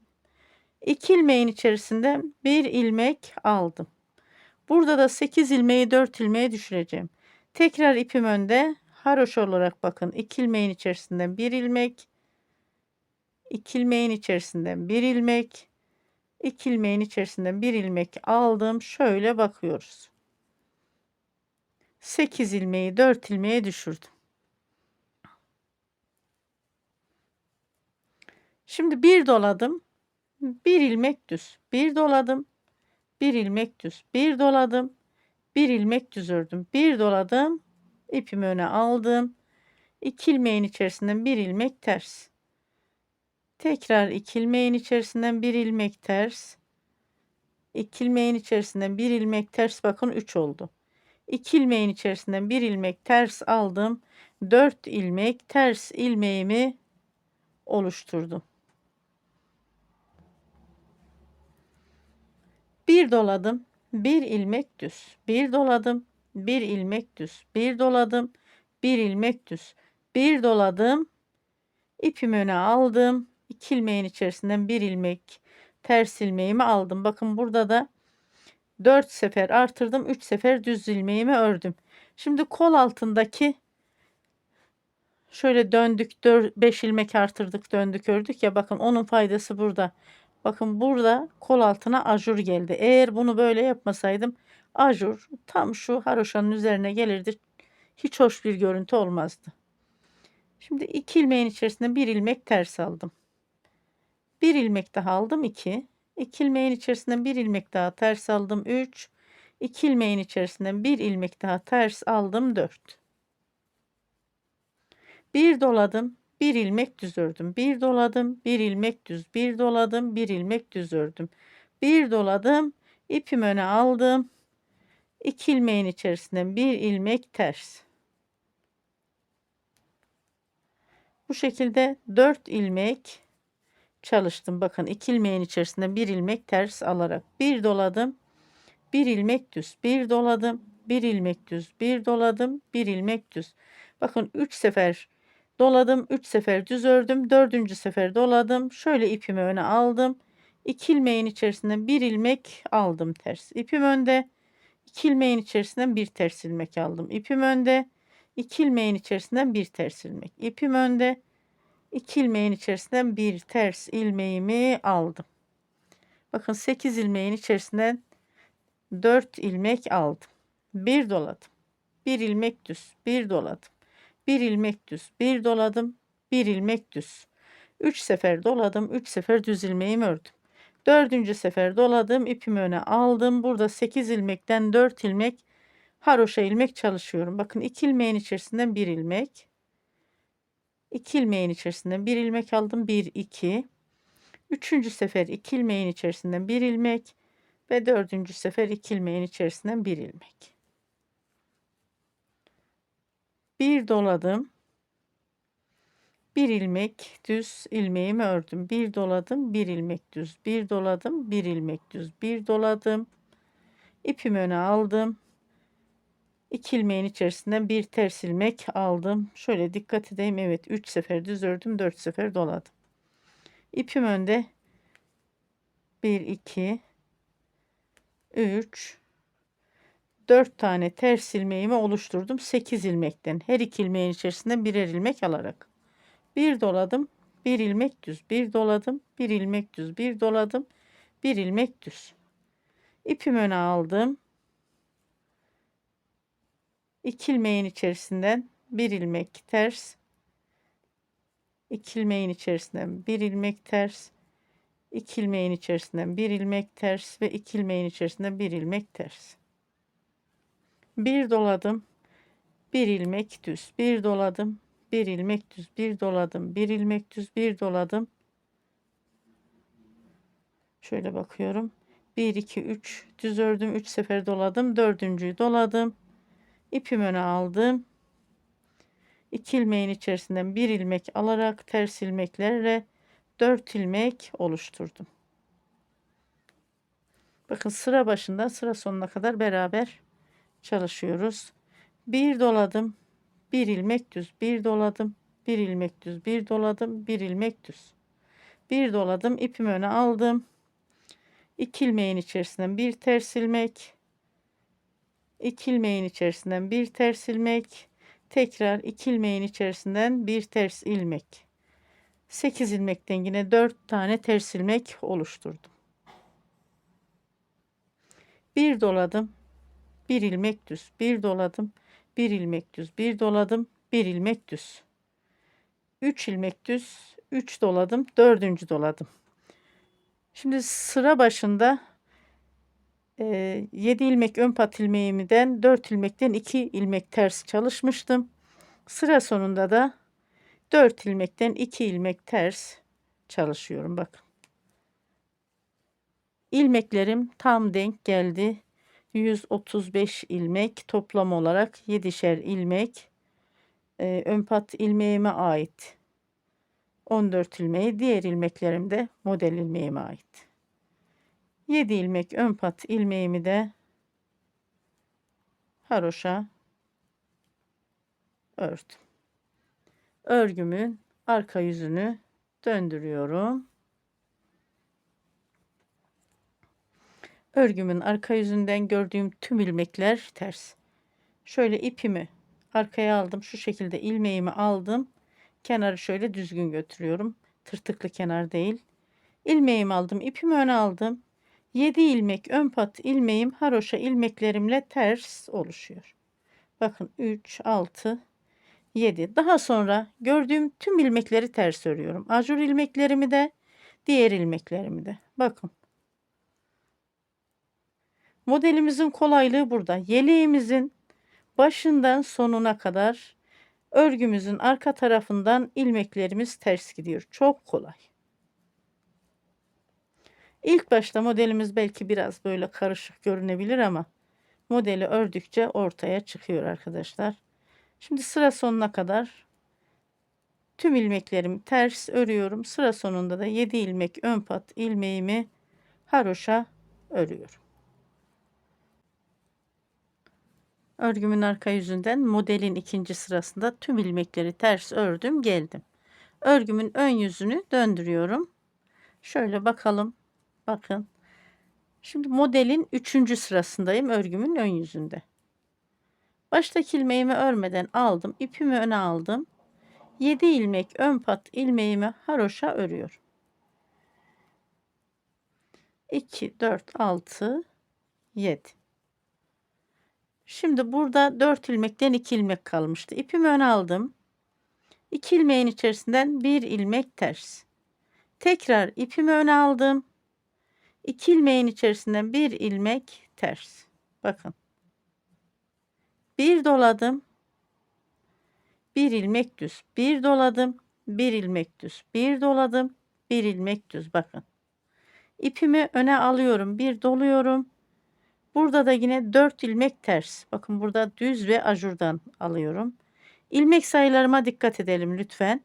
2 ilmeğin içerisinde bir ilmek aldım. Burada da 8 ilmeği 4 ilmeğe düşüreceğim. Tekrar ipim önde. Haroşa olarak bakın. 2 ilmeğin içerisinden bir ilmek. 2 ilmeğin içerisinden bir ilmek. 2 ilmeğin içerisinden bir ilmek aldım. Şöyle bakıyoruz. 8 ilmeği 4 ilmeğe düşürdüm. Şimdi bir doladım. Bir ilmek düz. Bir doladım. Bir ilmek düz. Bir doladım. Bir ilmek düz ördüm. Bir doladım. İpimi öne aldım. 2 ilmeğin içerisinden bir ilmek ters. Tekrar 2 ilmeğin içerisinden bir ilmek ters. 2 ilmeğin içerisinden bir ilmek ters. Bakın 3 oldu. 2 ilmeğin içerisinden bir ilmek ters aldım. 4 ilmek ters ilmeğimi oluşturdum. Bir doladım. Bir ilmek düz. Bir doladım. Bir ilmek düz. Bir doladım. Bir ilmek düz. Bir doladım. İpimi öne aldım. 2 ilmeğin içerisinden bir ilmek ters ilmeğimi aldım. Bakın burada da 4 sefer artırdım. 3 sefer düz ilmeğimi ördüm. Şimdi kol altındaki şöyle döndük 5 ilmek artırdık döndük ördük ya, bakın onun faydası burada. Bakın burada kol altına ajur geldi. Eğer bunu böyle yapmasaydım ajur tam şu haroşanın üzerine gelirdi. Hiç hoş bir görüntü olmazdı. Şimdi 2 ilmeğin içerisinde bir ilmek ters aldım. Bir ilmek daha aldım 2. 2 ilmeğin içerisinden bir ilmek daha ters aldım 3. 2 ilmeğin içerisinden bir ilmek daha ters aldım 4. Bir doladım, bir ilmek düz ördüm. Bir doladım, bir ilmek düz. Bir doladım, bir ilmek düz ördüm. Bir doladım, ipimi öne aldım. 2 ilmeğin içerisinden bir ilmek ters. Bu şekilde 4 ilmek çalıştım. Bakın 2 ilmeğin içerisinde bir ilmek ters alarak bir doladım, bir ilmek düz. Bir doladım, bir ilmek düz. Bir doladım, bir ilmek düz. Bakın 3 sefer doladım, 3 sefer düz ördüm. 4. sefer doladım. Şöyle ipimi öne aldım. 2 ilmeğin içerisinden bir ilmek aldım ters. İpim önde. 2 ilmeğin içerisinden bir ters ilmek aldım. İpim önde. 2 ilmeğin içerisinden bir ters ilmek. İpim önde. 2 ilmeğin içerisinden bir ters ilmeğimi aldım. Bakın 8 ilmeğin içerisinden 4 ilmek aldım. Bir doladım. Bir ilmek düz. Bir doladım. Bir ilmek düz. Bir doladım. Bir ilmek düz. 3 sefer doladım. 3 sefer düz ilmeğimi ördüm. 4. sefer doladım. İpimi öne aldım. Burada 8 ilmekten 4 ilmek haroşa ilmek çalışıyorum. Bakın 2 ilmeğin içerisinden bir ilmek. 2 ilmeğin içerisinden bir ilmek aldım. 1 2. 3. sefer 2 ilmeğin içerisinden bir ilmek ve 4. sefer 2 ilmeğin içerisinden bir ilmek. Bir doladım. Bir ilmek düz ilmeğimi ördüm. Bir doladım, bir ilmek düz. Bir doladım, bir ilmek düz. Bir doladım. İpimi öne aldım. 2 ilmeğin içerisinden bir ters ilmek aldım. Şöyle dikkat edeyim. Evet, 3 sefer düz ördüm, 4 sefer doladım. İpim önde. 1 2 3 4 tane ters ilmeğimi oluşturdum. 8 ilmekten. Her 2 ilmeğin içerisinden birer ilmek alarak. Bir doladım, bir ilmek düz. Bir doladım, bir ilmek düz. Bir doladım, bir ilmek düz. İpimi öne aldım. 2 ilmeğin içerisinden bir ilmek ters. 2 ilmeğin içerisinden bir ilmek ters. 2 ilmeğin içerisinden bir ilmek ters ve 2 ilmeğin içerisinden bir ilmek ters. Bir doladım. Bir ilmek düz, bir doladım, bir ilmek düz, bir doladım, bir ilmek düz, bir doladım. Şöyle bakıyorum. 1 2 3 düz ördüm, 3 sefer doladım, dördüncüyü doladım. İpimi öne aldım. 2 ilmeğin içerisinden bir ilmek alarak ters ilmeklerle 4 ilmek oluşturdum. Bakın sıra başında sıra sonuna kadar beraber çalışıyoruz. Bir doladım, bir ilmek düz, bir doladım, bir ilmek düz, bir doladım, bir ilmek düz. Bir doladım, ipimi öne aldım. 2 ilmeğin içerisinden bir ters ilmek, 2 ilmeğin içerisinden bir ters ilmek, tekrar 2 ilmeğin içerisinden bir ters ilmek. 8 ilmekten yine 4 tane ters ilmek oluşturdum. Bir doladım, bir ilmek düz, bir doladım, bir ilmek düz, bir doladım, bir ilmek düz. 3 ilmek düz, 3 doladım, dördüncü doladım. Şimdi sıra başında 7 ilmek ön pat ilmeğimden 4 ilmekten 2 ilmek ters çalışmıştım. Sıra sonunda da 4 ilmekten 2 ilmek ters çalışıyorum. Bakın. İlmeklerim tam denk geldi. 135 ilmek toplam olarak 7'şer ilmek ön pat ilmeğime ait. 14 ilmeği diğer ilmeklerim de model ilmeğime ait. 7 ilmek ön pat ilmeğimi de haroşa ördüm. Örgümün arka yüzünü döndürüyorum. Örgümün arka yüzünden gördüğüm tüm ilmekler ters. Şöyle ipimi arkaya aldım. Şu şekilde ilmeğimi aldım. Kenarı şöyle düzgün götürüyorum. Tırtıklı kenar değil. İlmeğimi aldım. İpimi öne aldım. 7 ilmek ön pat ilmeğim haroşa ilmeklerimle ters oluşuyor. Bakın 3, 6, 7. Daha sonra gördüğüm tüm ilmekleri ters örüyorum. Ajur ilmeklerimi de diğer ilmeklerimi de. Bakın. Modelimizin kolaylığı burada. Yeleğimizin başından sonuna kadar örgümüzün arka tarafından ilmeklerimiz ters gidiyor. Çok kolay. İlk başta modelimiz belki biraz böyle karışık görünebilir ama modeli ördükçe ortaya çıkıyor arkadaşlar. Şimdi sıra sonuna kadar tüm ilmeklerimi ters örüyorum. Sıra sonunda da 7 ilmek ön pat ilmeğimi haroşa örüyorum. Örgümün arka yüzünden modelin ikinci sırasında tüm ilmekleri ters ördüm geldim. Örgümün ön yüzünü döndürüyorum. Şöyle bakalım. Bakın. Şimdi modelin 3. sırasındayım örgümün ön yüzünde. Baştaki ilmeğimi örmeden aldım. İpimi öne aldım. 7 ilmek ön pat ilmeğimi haroşa örüyorum. 2, 4, 6, 7. Şimdi burada 4 ilmekten 2 ilmek kalmıştı. İpimi öne aldım. 2 ilmeğin içerisinden 1 ilmek ters. Tekrar ipimi öne aldım. 2 ilmeğin içerisinden 1 ilmek ters. Bakın. Bir doladım. 1 ilmek düz. Bir doladım. 1 ilmek düz. Bir doladım. 1 ilmek düz. Bakın. İpimi öne alıyorum. Bir doluyorum. Burada da yine 4 ilmek ters. Bakın burada düz ve ajurdan alıyorum. İlmek sayılarıma dikkat edelim lütfen.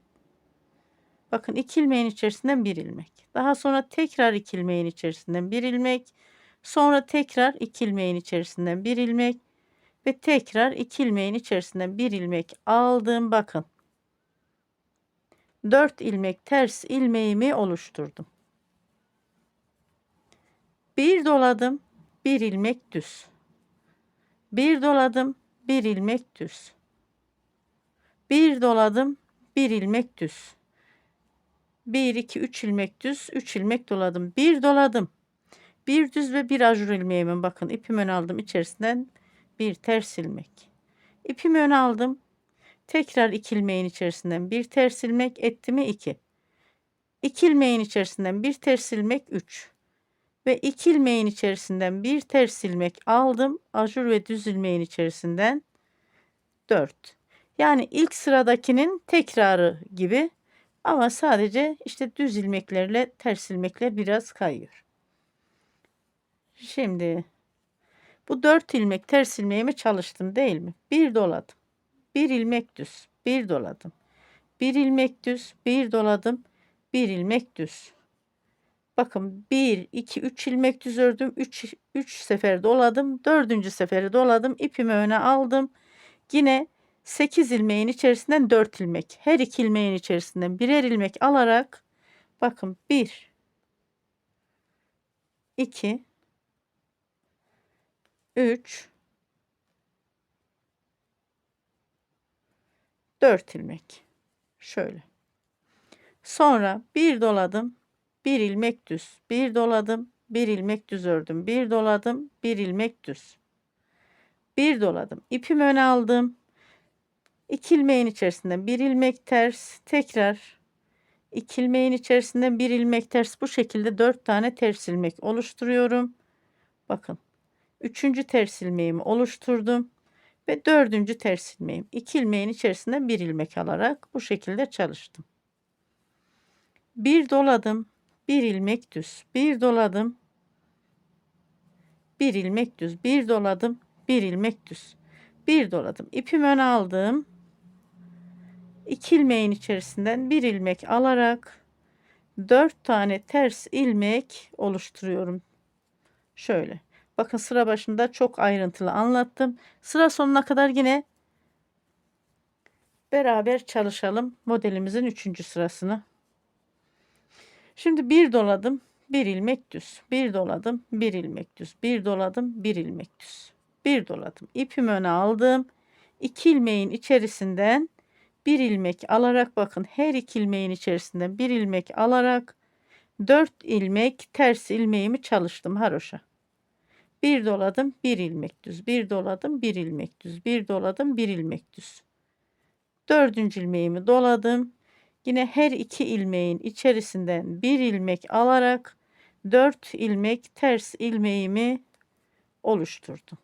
Bakın 2 ilmeğin içerisinden 1 ilmek. Daha sonra tekrar 2 ilmeğin içerisinden 1 ilmek. Sonra tekrar 2 ilmeğin içerisinden 1 ilmek. Ve tekrar 2 ilmeğin içerisinden 1 ilmek aldım. Bakın. 4 ilmek ters ilmeğimi oluşturdum. Bir doladım. 1 ilmek düz. Bir doladım. 1 ilmek düz. Bir doladım. 1 ilmek düz. 1, 2, 3 ilmek düz. 3 ilmek doladım. Bir doladım. Bir düz ve bir ajur ilmeğimin bakın ipimi öne aldım. İçerisinden bir ters ilmek. İpimi öne aldım. Tekrar 2 ilmeğin içerisinden bir ters ilmek etti mi 2. 2 ilmeğin içerisinden bir ters ilmek 3. Ve 2 ilmeğin içerisinden bir ters ilmek aldım. Ajur ve düz ilmeğin içerisinden 4. Yani ilk sıradakinin tekrarı gibi ama sadece işte düz ilmeklerle ters ilmekler biraz kayıyor. Şimdi bu 4 ilmek ters ilmeğimi çalıştım değil mi? Bir doladım. Bir ilmek düz. Bir doladım. Bir ilmek düz. Bir doladım. Bir ilmek düz. Bakın 1, 2, 3 ilmek düz ördüm. 3 sefer doladım. 4. seferi doladım. İpimi öne aldım. Yine 8 ilmeğin içerisinden 4 ilmek. Her 2 ilmeğin içerisinden birer ilmek alarak bakın 1, 2, 3, 4 ilmek. Şöyle. Sonra bir doladım. Bir ilmek düz. Bir doladım. Bir ilmek düz ördüm. Bir doladım. Bir ilmek düz. Bir doladım. İpimi öne aldım. 2 ilmeğin içerisinden bir ilmek ters. Tekrar 2 ilmeğin içerisinden bir ilmek ters. Bu şekilde 4 tane ters ilmek oluşturuyorum. Bakın. 3. ters ilmeğimi oluşturdum. Ve 4. ters ilmeğim. 2 ilmeğin içerisinden bir ilmek alarak bu şekilde çalıştım. Bir doladım. Bir ilmek düz. Bir doladım. Bir ilmek düz. Bir doladım. Bir ilmek düz. Bir doladım. İpimi öne aldım. 2 ilmeğin içerisinden bir ilmek alarak 4 tane ters ilmek oluşturuyorum. Şöyle. Bakın sıra başında çok ayrıntılı anlattım. Sıra sonuna kadar yine beraber çalışalım modelimizin 3. sırasını. Şimdi bir doladım, bir ilmek düz. Bir doladım, bir ilmek düz. Bir doladım, bir ilmek düz. Bir doladım. İpimi öne aldım. 2 ilmeğin içerisinden bir ilmek alarak bakın her 2 ilmeğin içerisinden bir ilmek alarak 4 ilmek ters ilmeğimi çalıştım haroşa. Bir doladım, bir ilmek düz. Bir doladım, bir ilmek düz. Bir doladım, bir ilmek düz. 4. ilmeğimi doladım. Yine her 2 ilmeğin içerisinden bir ilmek alarak 4 ilmek ters ilmeğimi oluşturdum.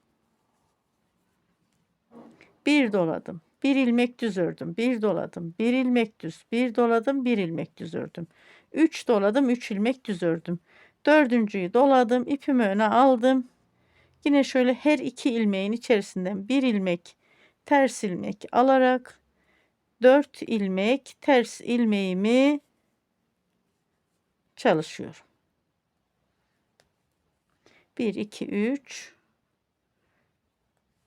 Bir doladım. Bir ilmek düz ördüm. Bir doladım. Bir ilmek düz. Bir doladım. Bir ilmek düz ördüm. 3 doladım. 3 ilmek düz ördüm. 4.'yü doladım. İpimi öne aldım. Yine şöyle her 2 ilmeğin içerisinden bir ilmek ters ilmek alarak 4 ilmek ters ilmeğimi çalışıyorum. 1, 2, 3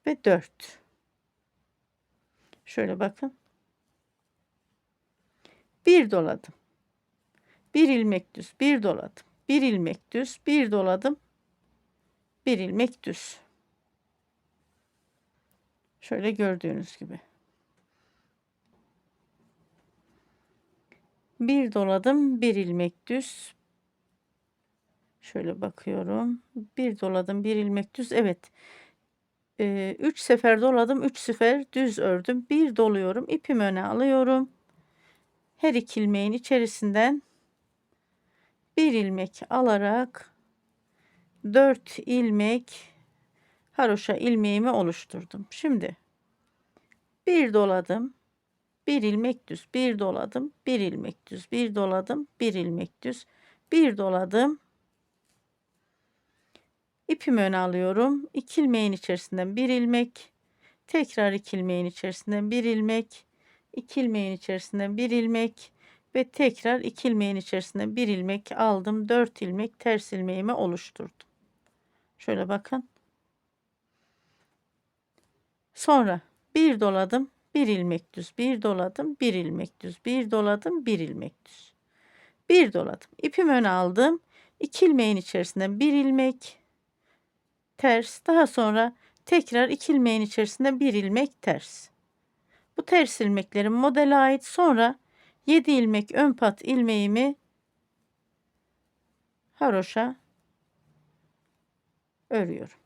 ve 4. Şöyle bakın. Bir doladım. Bir ilmek düz, bir doladım. Bir ilmek düz, bir doladım. Bir ilmek düz. Şöyle gördüğünüz gibi. Bir doladım, bir ilmek düz. Şöyle bakıyorum. Bir doladım, bir ilmek düz. Evet. 3 sefer doladım, 3 sefer düz ördüm. Bir doluyorum, ipimi öne alıyorum. Her 2 ilmeğin içerisinden bir ilmek alarak 4 ilmek haroşa ilmeğimi oluşturdum. Şimdi bir doladım, bir ilmek düz, bir doladım, bir ilmek düz, bir doladım, bir ilmek düz, bir doladım. İpimi öne alıyorum. 2 ilmeğin içerisinden bir ilmek, tekrar 2 ilmeğin içerisinden bir ilmek, 2 ilmeğin içerisinden bir ilmek ve tekrar 2 ilmeğin içerisinden bir ilmek aldım. 4 ilmek ters ilmeğimi oluşturdum. Şöyle bakın. Sonra bir doladım, bir ilmek düz, bir doladım, bir ilmek düz, bir doladım, bir ilmek düz. Bir doladım. İpimi öne aldım. 2 ilmeğin içerisinden bir ilmek ters. Daha sonra tekrar 2 ilmeğin içerisinden bir ilmek ters. Bu ters ilmeklerim modele ait. Sonra 7 ilmek ön pat ilmeğimi haroşa örüyorum.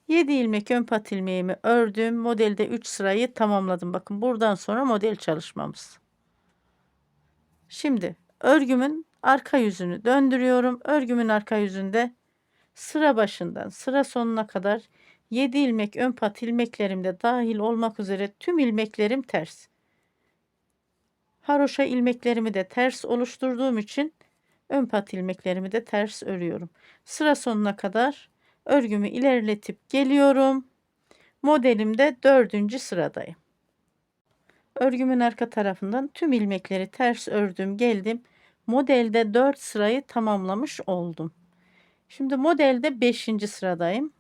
7 ilmek ön pat ilmeğimi ördüm. Modelde 3 sırayı tamamladım. Bakın buradan sonra model çalışmamız. Şimdi örgümün arka yüzünü döndürüyorum. Örgümün arka yüzünde sıra başından sıra sonuna kadar 7 ilmek ön pat ilmeklerim de dahil olmak üzere tüm ilmeklerim ters. Haroşa ilmeklerimi de ters oluşturduğum için ön pat ilmeklerimi de ters örüyorum. Sıra sonuna kadar örgümü ilerletip geliyorum. Modelimde 4. sıradayım. Örgümün arka tarafından tüm ilmekleri ters ördüm, geldim. Modelde 4 sırayı tamamlamış oldum. Şimdi modelde 5. sıradayım.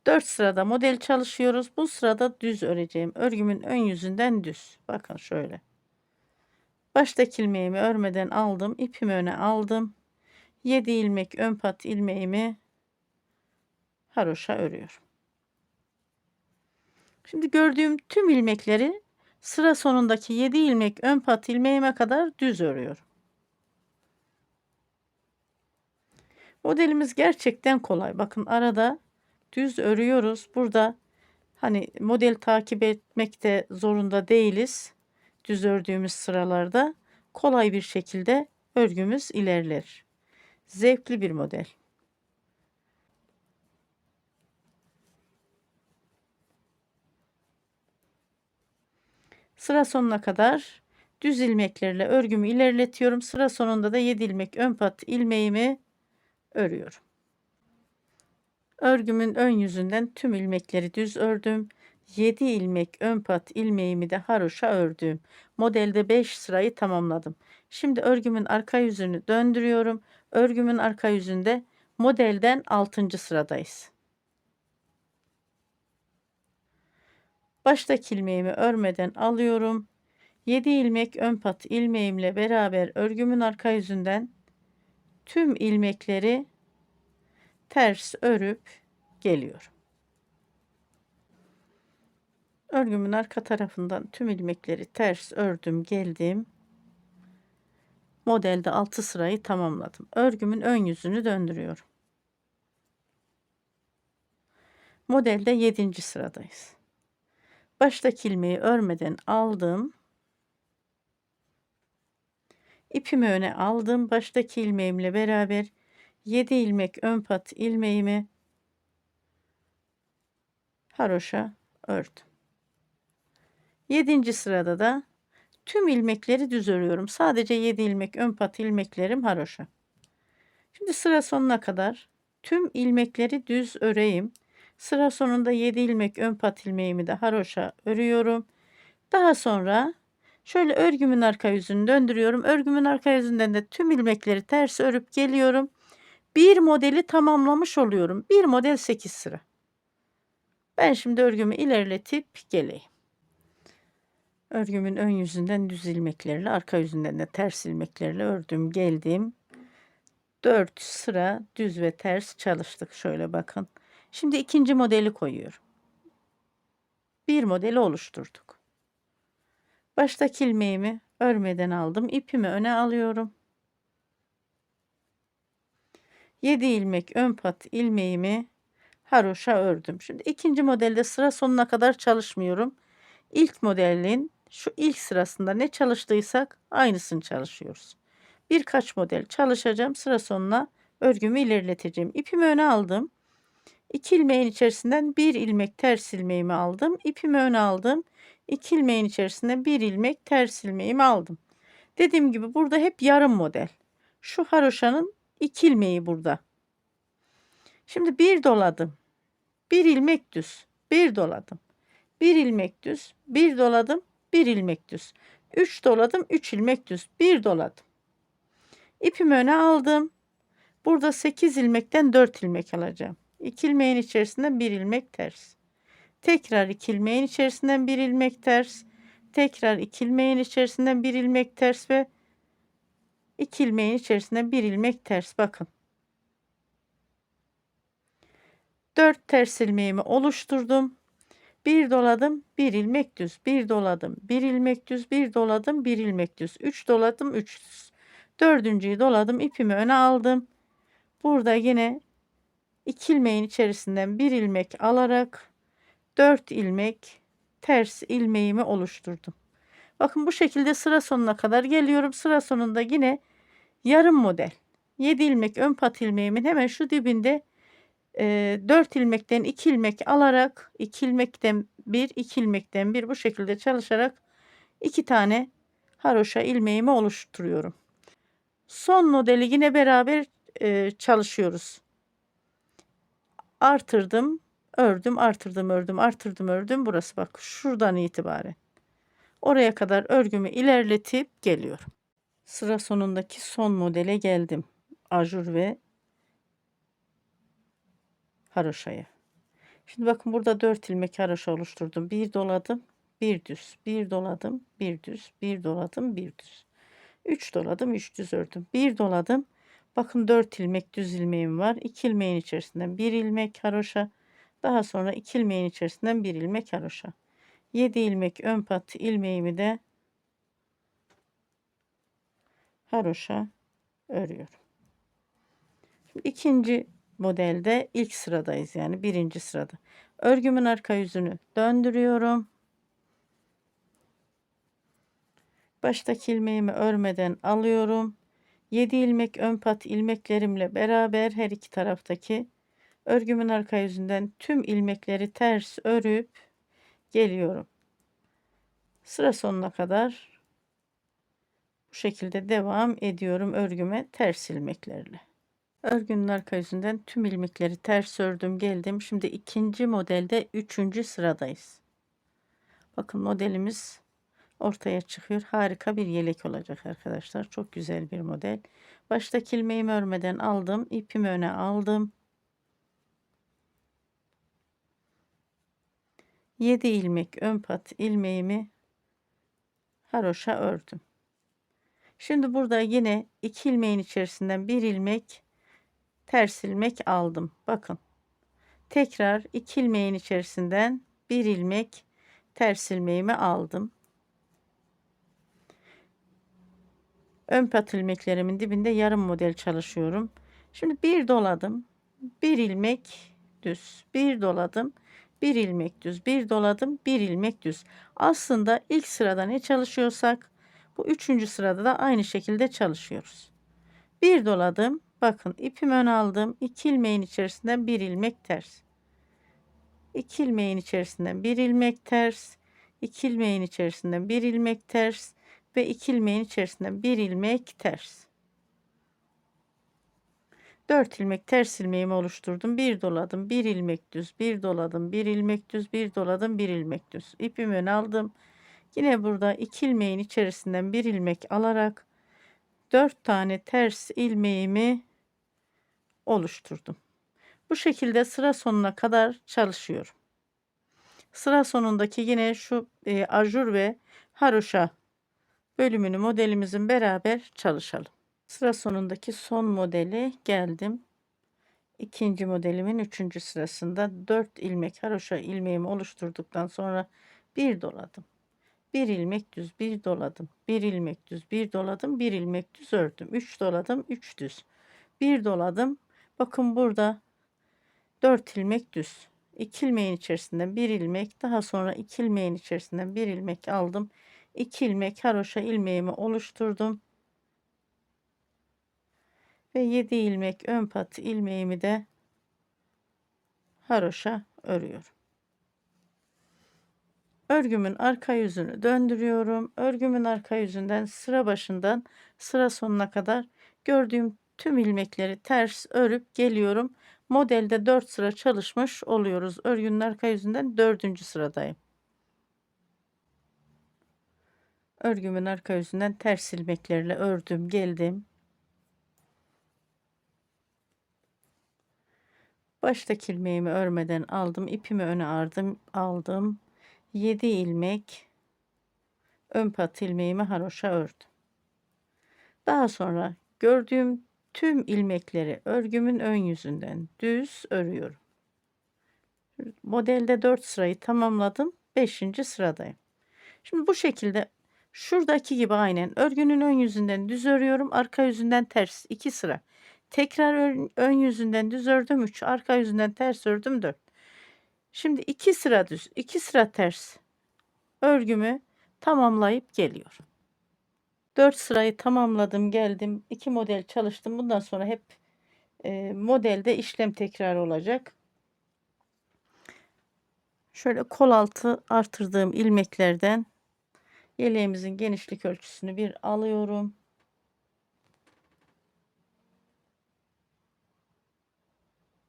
4 sırada model çalışıyoruz. Bu sırada düz öreceğim. Örgümün ön yüzünden düz. Bakın şöyle. Baştaki ilmeğimi örmeden aldım. İpimi öne aldım. 7 ilmek ön pat ilmeğimi haroşa örüyorum. Şimdi gördüğüm tüm ilmekleri sıra sonundaki 7 ilmek ön pat ilmeğime kadar düz örüyorum. Modelimiz gerçekten kolay. Bakın arada düz örüyoruz. Burada hani model takip etmek zorunda değiliz. Düz ördüğümüz sıralarda kolay bir şekilde örgümüz ilerler. Zevkli bir model. Sıra sonuna kadar düz ilmeklerle örgümü ilerletiyorum. Sıra sonunda da 7 ilmek ön pat ilmeğimi örüyorum. Örgümün ön yüzünden tüm ilmekleri düz ördüm. 7 ilmek ön pat ilmeğimi de haroşa ördüm. Modelde 5 sırayı tamamladım. Şimdi örgümün arka yüzünü döndürüyorum. Örgümün arka yüzünde modelden 6. sıradayız. Baştaki ilmeğimi örmeden alıyorum. 7 ilmek ön pat ilmeğimle beraber örgümün arka yüzünden tüm ilmekleri ters örüp geliyorum. Örgümün arka tarafından tüm ilmekleri ters ördüm, geldim. Modelde 6 sırayı tamamladım. Örgümün ön yüzünü döndürüyorum. Modelde 7. sıradayız. Baştaki ilmeği örmeden aldım. İpimi öne aldım. Baştaki ilmeğimle beraber 7 ilmek ön pat ilmeğimi haroşa ördüm. 7. sırada da tüm ilmekleri düz örüyorum. Sadece 7 ilmek ön pat ilmeklerim haroşa. Şimdi sıra sonuna kadar tüm ilmekleri düz öreyim. Sıra sonunda 7 ilmek ön pat ilmeğimi de haroşa örüyorum. Daha sonra şöyle örgümün arka yüzünü döndürüyorum. Örgümün arka yüzünden de tüm ilmekleri ters örüp geliyorum. Bir modeli tamamlamış oluyorum. Bir model 8 sıra. Ben şimdi örgümü ilerletip geleyim. Örgümün ön yüzünden düz ilmeklerle, arka yüzünden de ters ilmeklerle ördüm, geldim. 4 sıra düz ve ters çalıştık. Şöyle bakın. Şimdi ikinci modeli koyuyorum. Bir modeli oluşturduk. Baştaki ilmeğimi örmeden aldım. İpimi öne alıyorum. 7 ilmek ön pat ilmeğimi haroşa ördüm. Şimdi ikinci modelde sıra sonuna kadar çalışmıyorum. İlk modelin şu ilk sırasında ne çalıştıysak aynısını çalışıyoruz. Birkaç model çalışacağım. Sıra sonuna örgümü ilerleteceğim. İpimi öne aldım. 2 ilmeğin içerisinden 1 ilmek ters ilmeğimi aldım. İpimi öne aldım. 2 ilmeğin içerisinden 1 ilmek ters ilmeğimi aldım. Dediğim gibi burada hep yarım model. Şu haroşanın 2 ilmeği burada. Şimdi bir doladım. 1 ilmek düz. Bir doladım. 1 ilmek düz. Bir doladım. 1 ilmek düz. 3 doladım. 3 ilmek düz. Bir doladım. İpimi öne aldım. Burada 8 ilmekten 4 ilmek alacağım. 2 ilmeğin içerisinden 1 ilmek ters. Tekrar 2 ilmeğin içerisinden 1 ilmek ters. Tekrar 2 ilmeğin içerisinden 1 ilmek ters ve 2 ilmeğin içerisinden 1 ilmek ters. Bakın. 4 ters ilmeğimi oluşturdum. Bir doladım, 1 ilmek düz. Bir doladım, 1 ilmek düz. Bir doladım, 1 ilmek düz. 3 doladım, 3 düz. Dördüncüyü doladım, ipimi öne aldım. Burada yine 2 ilmeğin içerisinden 1 ilmek alarak 4 ilmek ters ilmeğimi oluşturdum. Bakın bu şekilde sıra sonuna kadar geliyorum. Sıra sonunda yine yarım model. 7 ilmek ön pat ilmeğimin hemen şu dibinde 4 ilmekten 2 ilmek alarak 2 ilmekten 1, 2 ilmekten 1 bu şekilde çalışarak 2 tane haroşa ilmeğimi oluşturuyorum. Son modeli yine beraber çalışıyoruz. Artırdım, ördüm, artırdım, ördüm, artırdım, ördüm. Burası bak şuradan itibaren. Oraya kadar örgümü ilerletip geliyorum. Sıra sonundaki son modele geldim. Ajur ve haroşaya. Şimdi bakın burada 4 ilmek haroşa oluşturdum. Bir doladım, bir düz, bir doladım, bir düz, bir doladım, bir düz. 3 doladım, 3 düz ördüm. Bir doladım. Bakın 4 ilmek düz ilmeğim var. 2 ilmeğin içerisinden 1 ilmek haroşa. Daha sonra 2 ilmeğin içerisinden 1 ilmek haroşa. 7 ilmek ön pat ilmeğimi de haroşa örüyorum. Şimdi ikinci modelde ilk sıradayız, yani birinci sırada. Örgümün arka yüzünü döndürüyorum. Baştaki ilmeğimi örmeden alıyorum. 7 ilmek ön pat ilmeklerimle beraber her iki taraftaki örgümün arka yüzünden tüm ilmekleri ters örüp geliyorum. Sıra sonuna kadar bu şekilde devam ediyorum örgüme ters ilmeklerle. Örgünün arka yüzünden tüm ilmekleri ters ördüm geldim. Şimdi ikinci modelde üçüncü sıradayız. Bakın modelimiz ortaya çıkıyor. Harika bir yelek olacak arkadaşlar. Çok güzel bir model. Baştaki ilmeğimi örmeden aldım. İpimi öne aldım. 7 ilmek ön pat ilmeğimi haroşa ördüm. Şimdi burada yine 2 ilmeğin içerisinden 1 ilmek ters ilmek aldım. Bakın. Tekrar 2 ilmeğin içerisinden 1 ilmek ters ilmeğimi aldım. Ön pat ilmeklerimin dibinde yarım model çalışıyorum. Şimdi bir doladım. 1 ilmek düz. Bir doladım. 1 ilmek düz. Bir doladım. 1 ilmek düz. Aslında ilk sırada ne çalışıyorsak bu üçüncü sırada da aynı şekilde çalışıyoruz. Bir doladım. Bakın ipimi ön aldım. 2 ilmeğin içerisinden 1 ilmek ters. 2 ilmeğin içerisinden 1 ilmek ters. 2 ilmeğin içerisinden 1 ilmek ters ve 2 ilmeğin içerisinden 1 ilmek ters. 4 ilmek ters ilmeğimi oluşturdum. Bir doladım, 1 ilmek düz, bir doladım, 1 ilmek düz, bir doladım, 1 ilmek düz. İpimi ön aldım. Yine burada 2 ilmeğin içerisinden 1 ilmek alarak 4 tane ters ilmeğimi oluşturdum. Bu şekilde sıra sonuna kadar çalışıyorum. Sıra sonundaki yine şu ajur ve haroşa bölümünü modelimizin beraber çalışalım. Sıra sonundaki son modeli geldim. İkinci modelimin üçüncü sırasında 4 ilmek haroşa ilmeğimi oluşturduktan sonra bir doladım. 1 ilmek düz, bir doladım. 1 ilmek düz, bir doladım, 1 ilmek düz ördüm. 3 doladım, 3 düz. Bir doladım. Bakın burada 4 ilmek düz. 2 ilmeğin içerisinden 1 ilmek, daha sonra 2 ilmeğin içerisinden 1 ilmek aldım. 2 ilmek haroşa ilmeğimi oluşturdum. Ve 7 ilmek ön pat ilmeğimi de haroşa örüyorum. Örgümün arka yüzünü döndürüyorum. Örgümün arka yüzünden sıra başından sıra sonuna kadar gördüğüm tüm ilmekleri ters örüp geliyorum. Modelde 4 sıra çalışmış oluyoruz. Örgünün arka yüzünden 4. sıradayım. Örgümün arka yüzünden ters ilmeklerle ördüm, geldim. Baştaki ilmeğimi örmeden aldım. İpimi öne aldım. 7 ilmek ön pat ilmeğimi haroşa ördüm. Daha sonra gördüğüm tüm ilmekleri örgümün ön yüzünden düz örüyorum. Modelde 4 sırayı tamamladım. 5. sıradayım. Şimdi bu şekilde şuradaki gibi aynen örgünün ön yüzünden düz örüyorum. Arka yüzünden ters 2 sıra. Tekrar ön yüzünden düz ördüm 3. Arka yüzünden ters ördüm 4. Şimdi 2 sıra düz 2 sıra ters örgümü tamamlayıp geliyorum. 4 sırayı tamamladım, geldim. 2 model çalıştım. Bundan sonra hep Modelde işlem tekrar olacak. Şöyle kol altı artırdığım ilmeklerden yeleğimizin genişlik ölçüsünü bir alıyorum.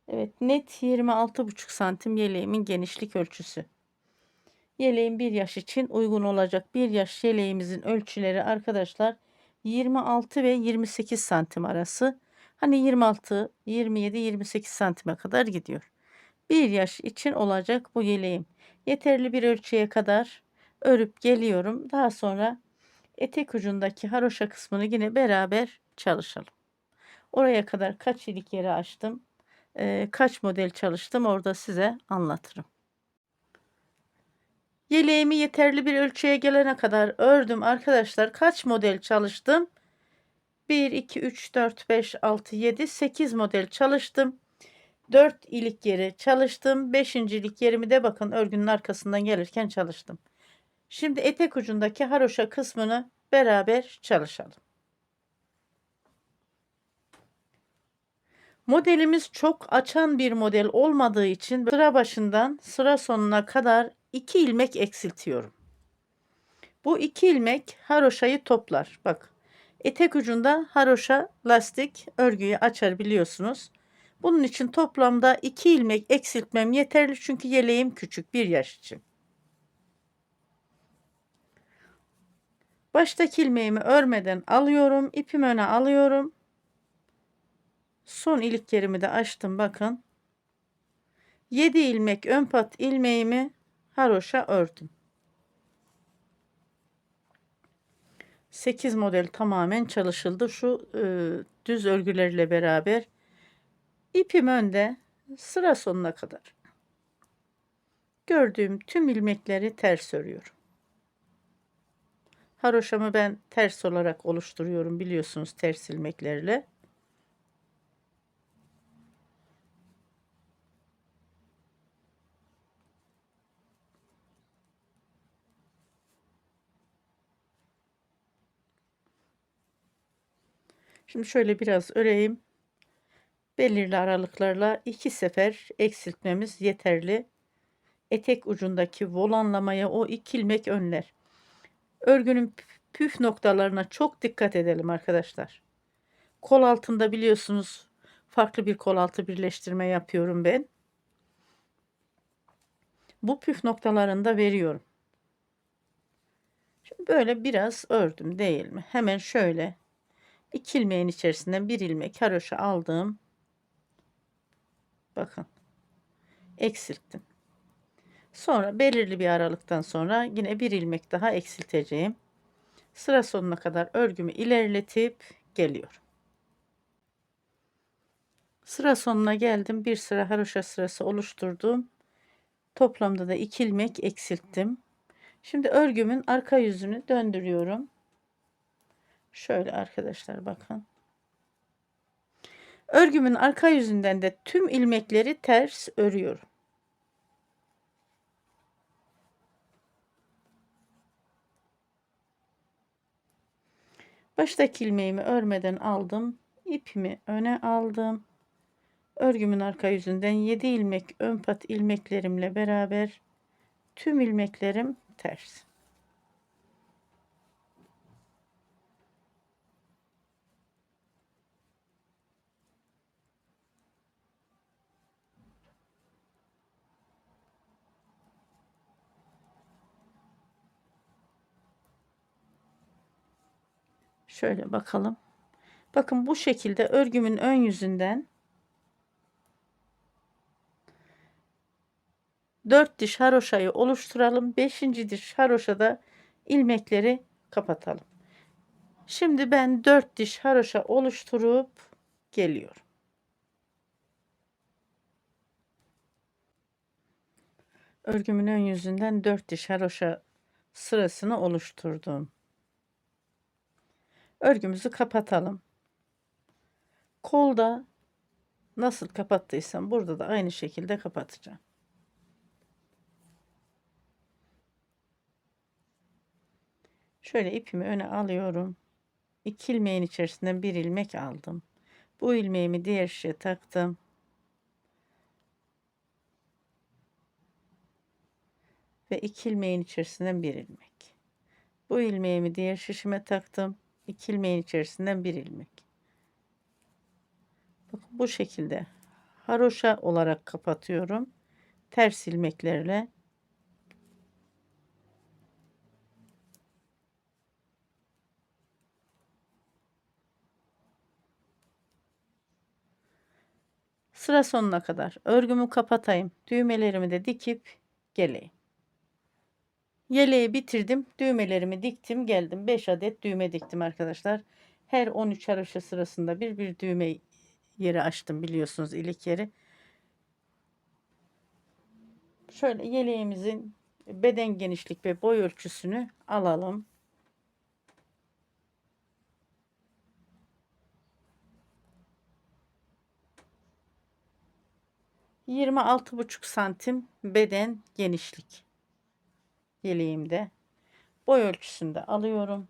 Evet, net 26,5 santim yeleğimin genişlik ölçüsü. Yeleğin bir yaş için uygun olacak. Bir yaş yeleğimizin ölçüleri arkadaşlar 26 ve 28 santim arası. Hani 26, 27, 28 santime kadar gidiyor. Bir yaş için olacak bu yeleğim. Yeterli bir ölçüye kadar örüp geliyorum. Daha sonra etek ucundaki haroşa kısmını yine beraber çalışalım. Oraya kadar kaç ilik yeri açtım, kaç model çalıştım orada size anlatırım. Yeleğimi yeterli bir ölçüye gelene kadar ördüm arkadaşlar. Kaç model çalıştım? 1, 2, 3, 4, 5, 6, 7, 8 model çalıştım. 4 ilik yeri çalıştım. 5. ilik yerimi de bakın örgünün arkasından gelirken çalıştım. Şimdi etek ucundaki haroşa kısmını beraber çalışalım. Modelimiz çok açan bir model olmadığı için sıra başından sıra sonuna kadar 2 ilmek eksiltiyorum. Bu 2 ilmek haroşayı toplar. Bak, etek ucunda haroşa lastik örgüyü açar biliyorsunuz. Bunun için toplamda 2 ilmek eksiltmem yeterli çünkü yeleğim küçük, bir yaş için. Baştaki ilmeğimi örmeden alıyorum, ipimi öne alıyorum. Son ilik yerimi de açtım bakın. 7 ilmek ön pat ilmeğimi haroşa ördüm. 8 model tamamen çalışıldı. Şu düz örgülerle beraber ipim önde sıra sonuna kadar. Gördüğüm tüm ilmekleri ters örüyorum. Haroşamı ben ters olarak oluşturuyorum biliyorsunuz ters ilmeklerle. Şimdi şöyle biraz öreyim. Belirli aralıklarla 2 sefer eksiltmemiz yeterli. Etek ucundaki volanlamaya o 2 ilmek önler. Örgünün püf noktalarına çok dikkat edelim arkadaşlar. Kol altında biliyorsunuz farklı bir kol altı birleştirme yapıyorum ben. Bu püf noktalarını da veriyorum. Şimdi böyle biraz ördüm değil mi? Hemen şöyle 2 ilmeğin içerisinden bir ilmek haroşa aldım. Bakın eksilttim. Sonra belirli bir aralıktan sonra yine bir ilmek daha eksilteceğim. Sıra sonuna kadar örgümü ilerletip geliyorum. Sıra sonuna geldim. Bir sıra haroşa sırası oluşturdum. Toplamda da 2 ilmek eksilttim. Şimdi örgümün arka yüzünü döndürüyorum. Şöyle arkadaşlar bakın. Örgümün arka yüzünden de tüm ilmekleri ters örüyorum. Baştaki ilmeğimi örmeden aldım. İpimi öne aldım. Örgümün arka yüzünden 7 ilmek ön pat ilmeklerimle beraber tüm ilmeklerim ters. Şöyle bakalım. Bakın bu şekilde örgümün ön yüzünden 4 diş haroşayı oluşturalım. 5. diş haroşada ilmekleri kapatalım. Şimdi ben 4 diş haroşa oluşturup geliyorum. Örgümün ön yüzünden 4 diş haroşa sırasını oluşturdum. Örgümüzü kapatalım. Kolda nasıl kapattıysam burada da aynı şekilde kapatacağım. Şöyle ipimi öne alıyorum. 2 ilmeğin içerisinden bir ilmek aldım. Bu ilmeğimi diğer şişe taktım. Ve 2 ilmeğin içerisinden bir ilmek. Bu ilmeğimi diğer şişime taktım. 2 ilmeğin içerisinden bir ilmek. Bakın bu şekilde haroşa olarak kapatıyorum. Ters ilmeklerle. Sıra sonuna kadar örgümü kapatayım. Düğmelerimi de dikip geleyim. Yeleği bitirdim. Düğmelerimi diktim. Geldim. 5 adet düğme diktim arkadaşlar. Her 13 haroşa sırasında bir düğme yeri açtım, biliyorsunuz, ilik yeri. Şöyle yeleğimizin beden genişlik ve boy ölçüsünü alalım. ...26,5 santim beden genişlik yeleğimde. Boy ölçüsünü de alıyorum.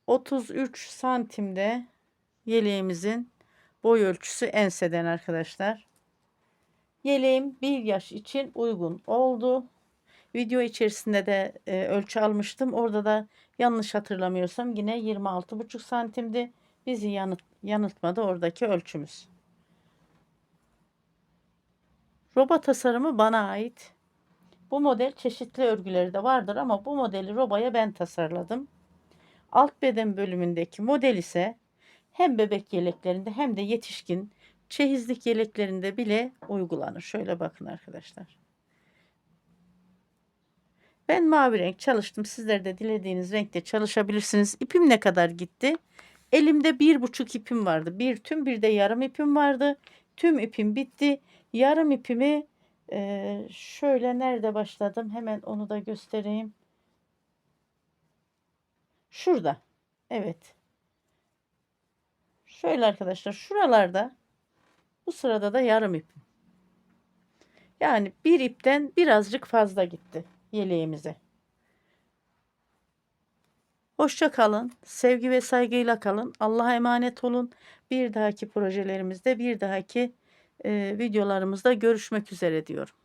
33 santimde yeleğimizin boy ölçüsü enseden arkadaşlar. Yeleğim 1 yaş için uygun oldu. Video içerisinde de ölçü almıştım. Orada da yanlış hatırlamıyorsam yine 26,5 santimdi. Bizi yanıltmadı oradaki ölçümüz. Roba tasarımı bana ait. Bu model çeşitli örgüleri de vardır ama bu modeli robaya ben tasarladım. Alt beden bölümündeki model ise hem bebek yeleklerinde hem de yetişkin çeyizlik yeleklerinde bile uygulanır. Şöyle bakın arkadaşlar. Ben mavi renk çalıştım. Sizler de dilediğiniz renkte çalışabilirsiniz. İpim ne kadar gitti? Elimde 1,5 ipim vardı. Bir tüm bir de yarım ipim vardı. Tüm ipim bitti. Yarım ipimi şöyle nerede başladım? Hemen onu da göstereyim. Şurada. Evet. Şöyle arkadaşlar, şuralarda, bu sırada da yarım ipim. Yani bir ipten birazcık fazla gitti yeleğimize. Hoşça kalın. Sevgi ve saygıyla kalın. Allah'a emanet olun. Bir dahaki projelerimizde, bir dahaki videolarımızda görüşmek üzere diyorum.